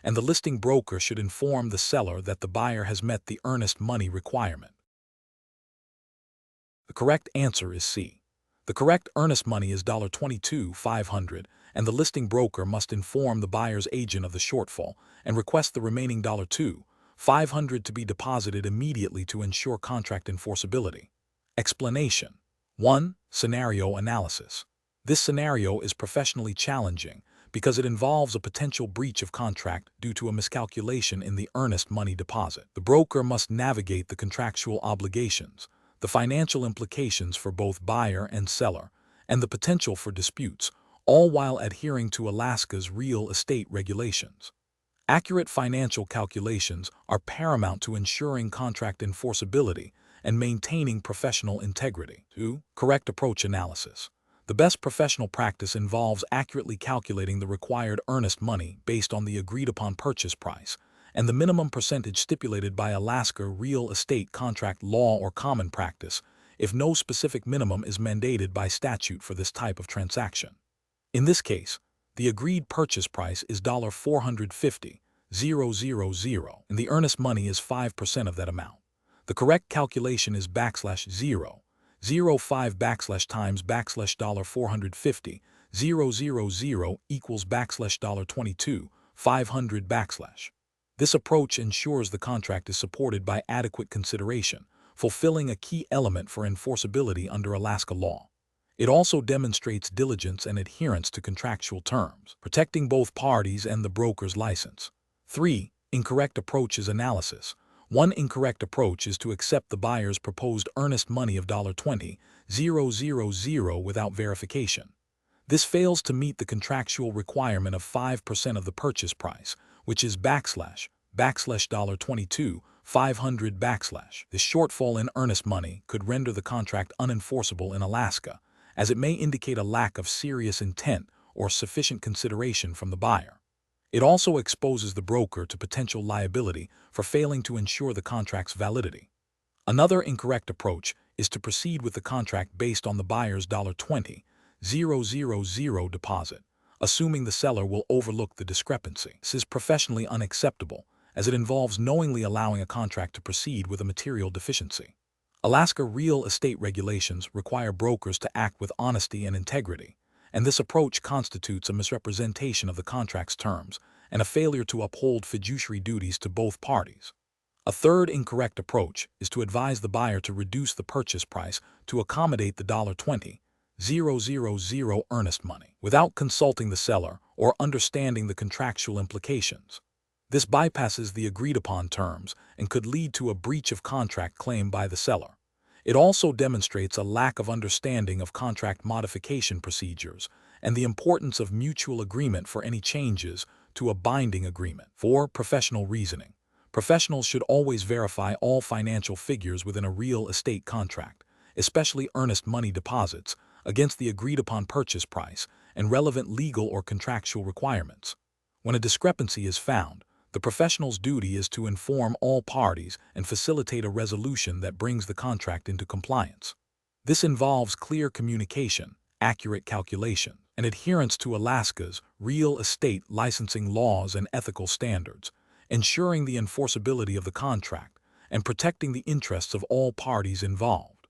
and the listing broker should inform the seller that the buyer has met the earnest money requirement. The correct answer is C. The correct earnest money is $22,500, and the listing broker must inform the buyer's agent of the shortfall and request the remaining $2,500 to be deposited immediately to ensure contract enforceability. Explanation. 1. Scenario analysis. This scenario is professionally challenging because it involves a potential breach of contract due to a miscalculation in the earnest money deposit. The broker must navigate the contractual obligations, the financial implications for both buyer and seller, and the potential for disputes, all while adhering to Alaska's real estate regulations. Accurate financial calculations are paramount to ensuring contract enforceability and maintaining professional integrity. 2. Correct approach analysis. The best professional practice involves accurately calculating the required earnest money based on the agreed-upon purchase price and the minimum percentage stipulated by Alaska real estate contract law or common practice if no specific minimum is mandated by statute for this type of transaction. In this case, the agreed purchase price is $450,000, and the earnest money is 5% of that amount. The correct calculation is /005 times $450,000 equals $22,500. This approach ensures the contract is supported by adequate consideration, fulfilling a key element for enforceability under Alaska law. It also demonstrates diligence and adherence to contractual terms, protecting both parties and the broker's license. 3. Incorrect approach is analysis. One incorrect approach is to accept the buyer's proposed earnest money of $20,000 without verification. This fails to meet the contractual requirement of 5% of the purchase price, which is $22,500. This shortfall in earnest money could render the contract unenforceable in Alaska, as it may indicate a lack of serious intent or sufficient consideration from the buyer. It also exposes the broker to potential liability for failing to ensure the contract's validity. Another incorrect approach is to proceed with the contract based on the buyer's $20,000 deposit, assuming the seller will overlook the discrepancy. This is professionally unacceptable, as it involves knowingly allowing a contract to proceed with a material deficiency. Alaska real estate regulations require brokers to act with honesty and integrity, and this approach constitutes a misrepresentation of the contract's terms and a failure to uphold fiduciary duties to both parties. A third incorrect approach is to advise the buyer to reduce the purchase price to accommodate the $20,000 earnest money without consulting the seller or understanding the contractual implications. This bypasses the agreed-upon terms and could lead to a breach of contract claim by the seller. It also demonstrates a lack of understanding of contract modification procedures and the importance of mutual agreement for any changes to a binding agreement. 4. Professional reasoning. Professionals should always verify all financial figures within a real estate contract, especially earnest money deposits, against the agreed-upon purchase price and relevant legal or contractual requirements. When a discrepancy is found, the professional's duty is to inform all parties and facilitate a resolution that brings the contract into compliance. This involves clear communication, accurate calculation, and adherence to Alaska's real estate licensing laws and ethical standards, ensuring the enforceability of the contract and protecting the interests of all parties involved.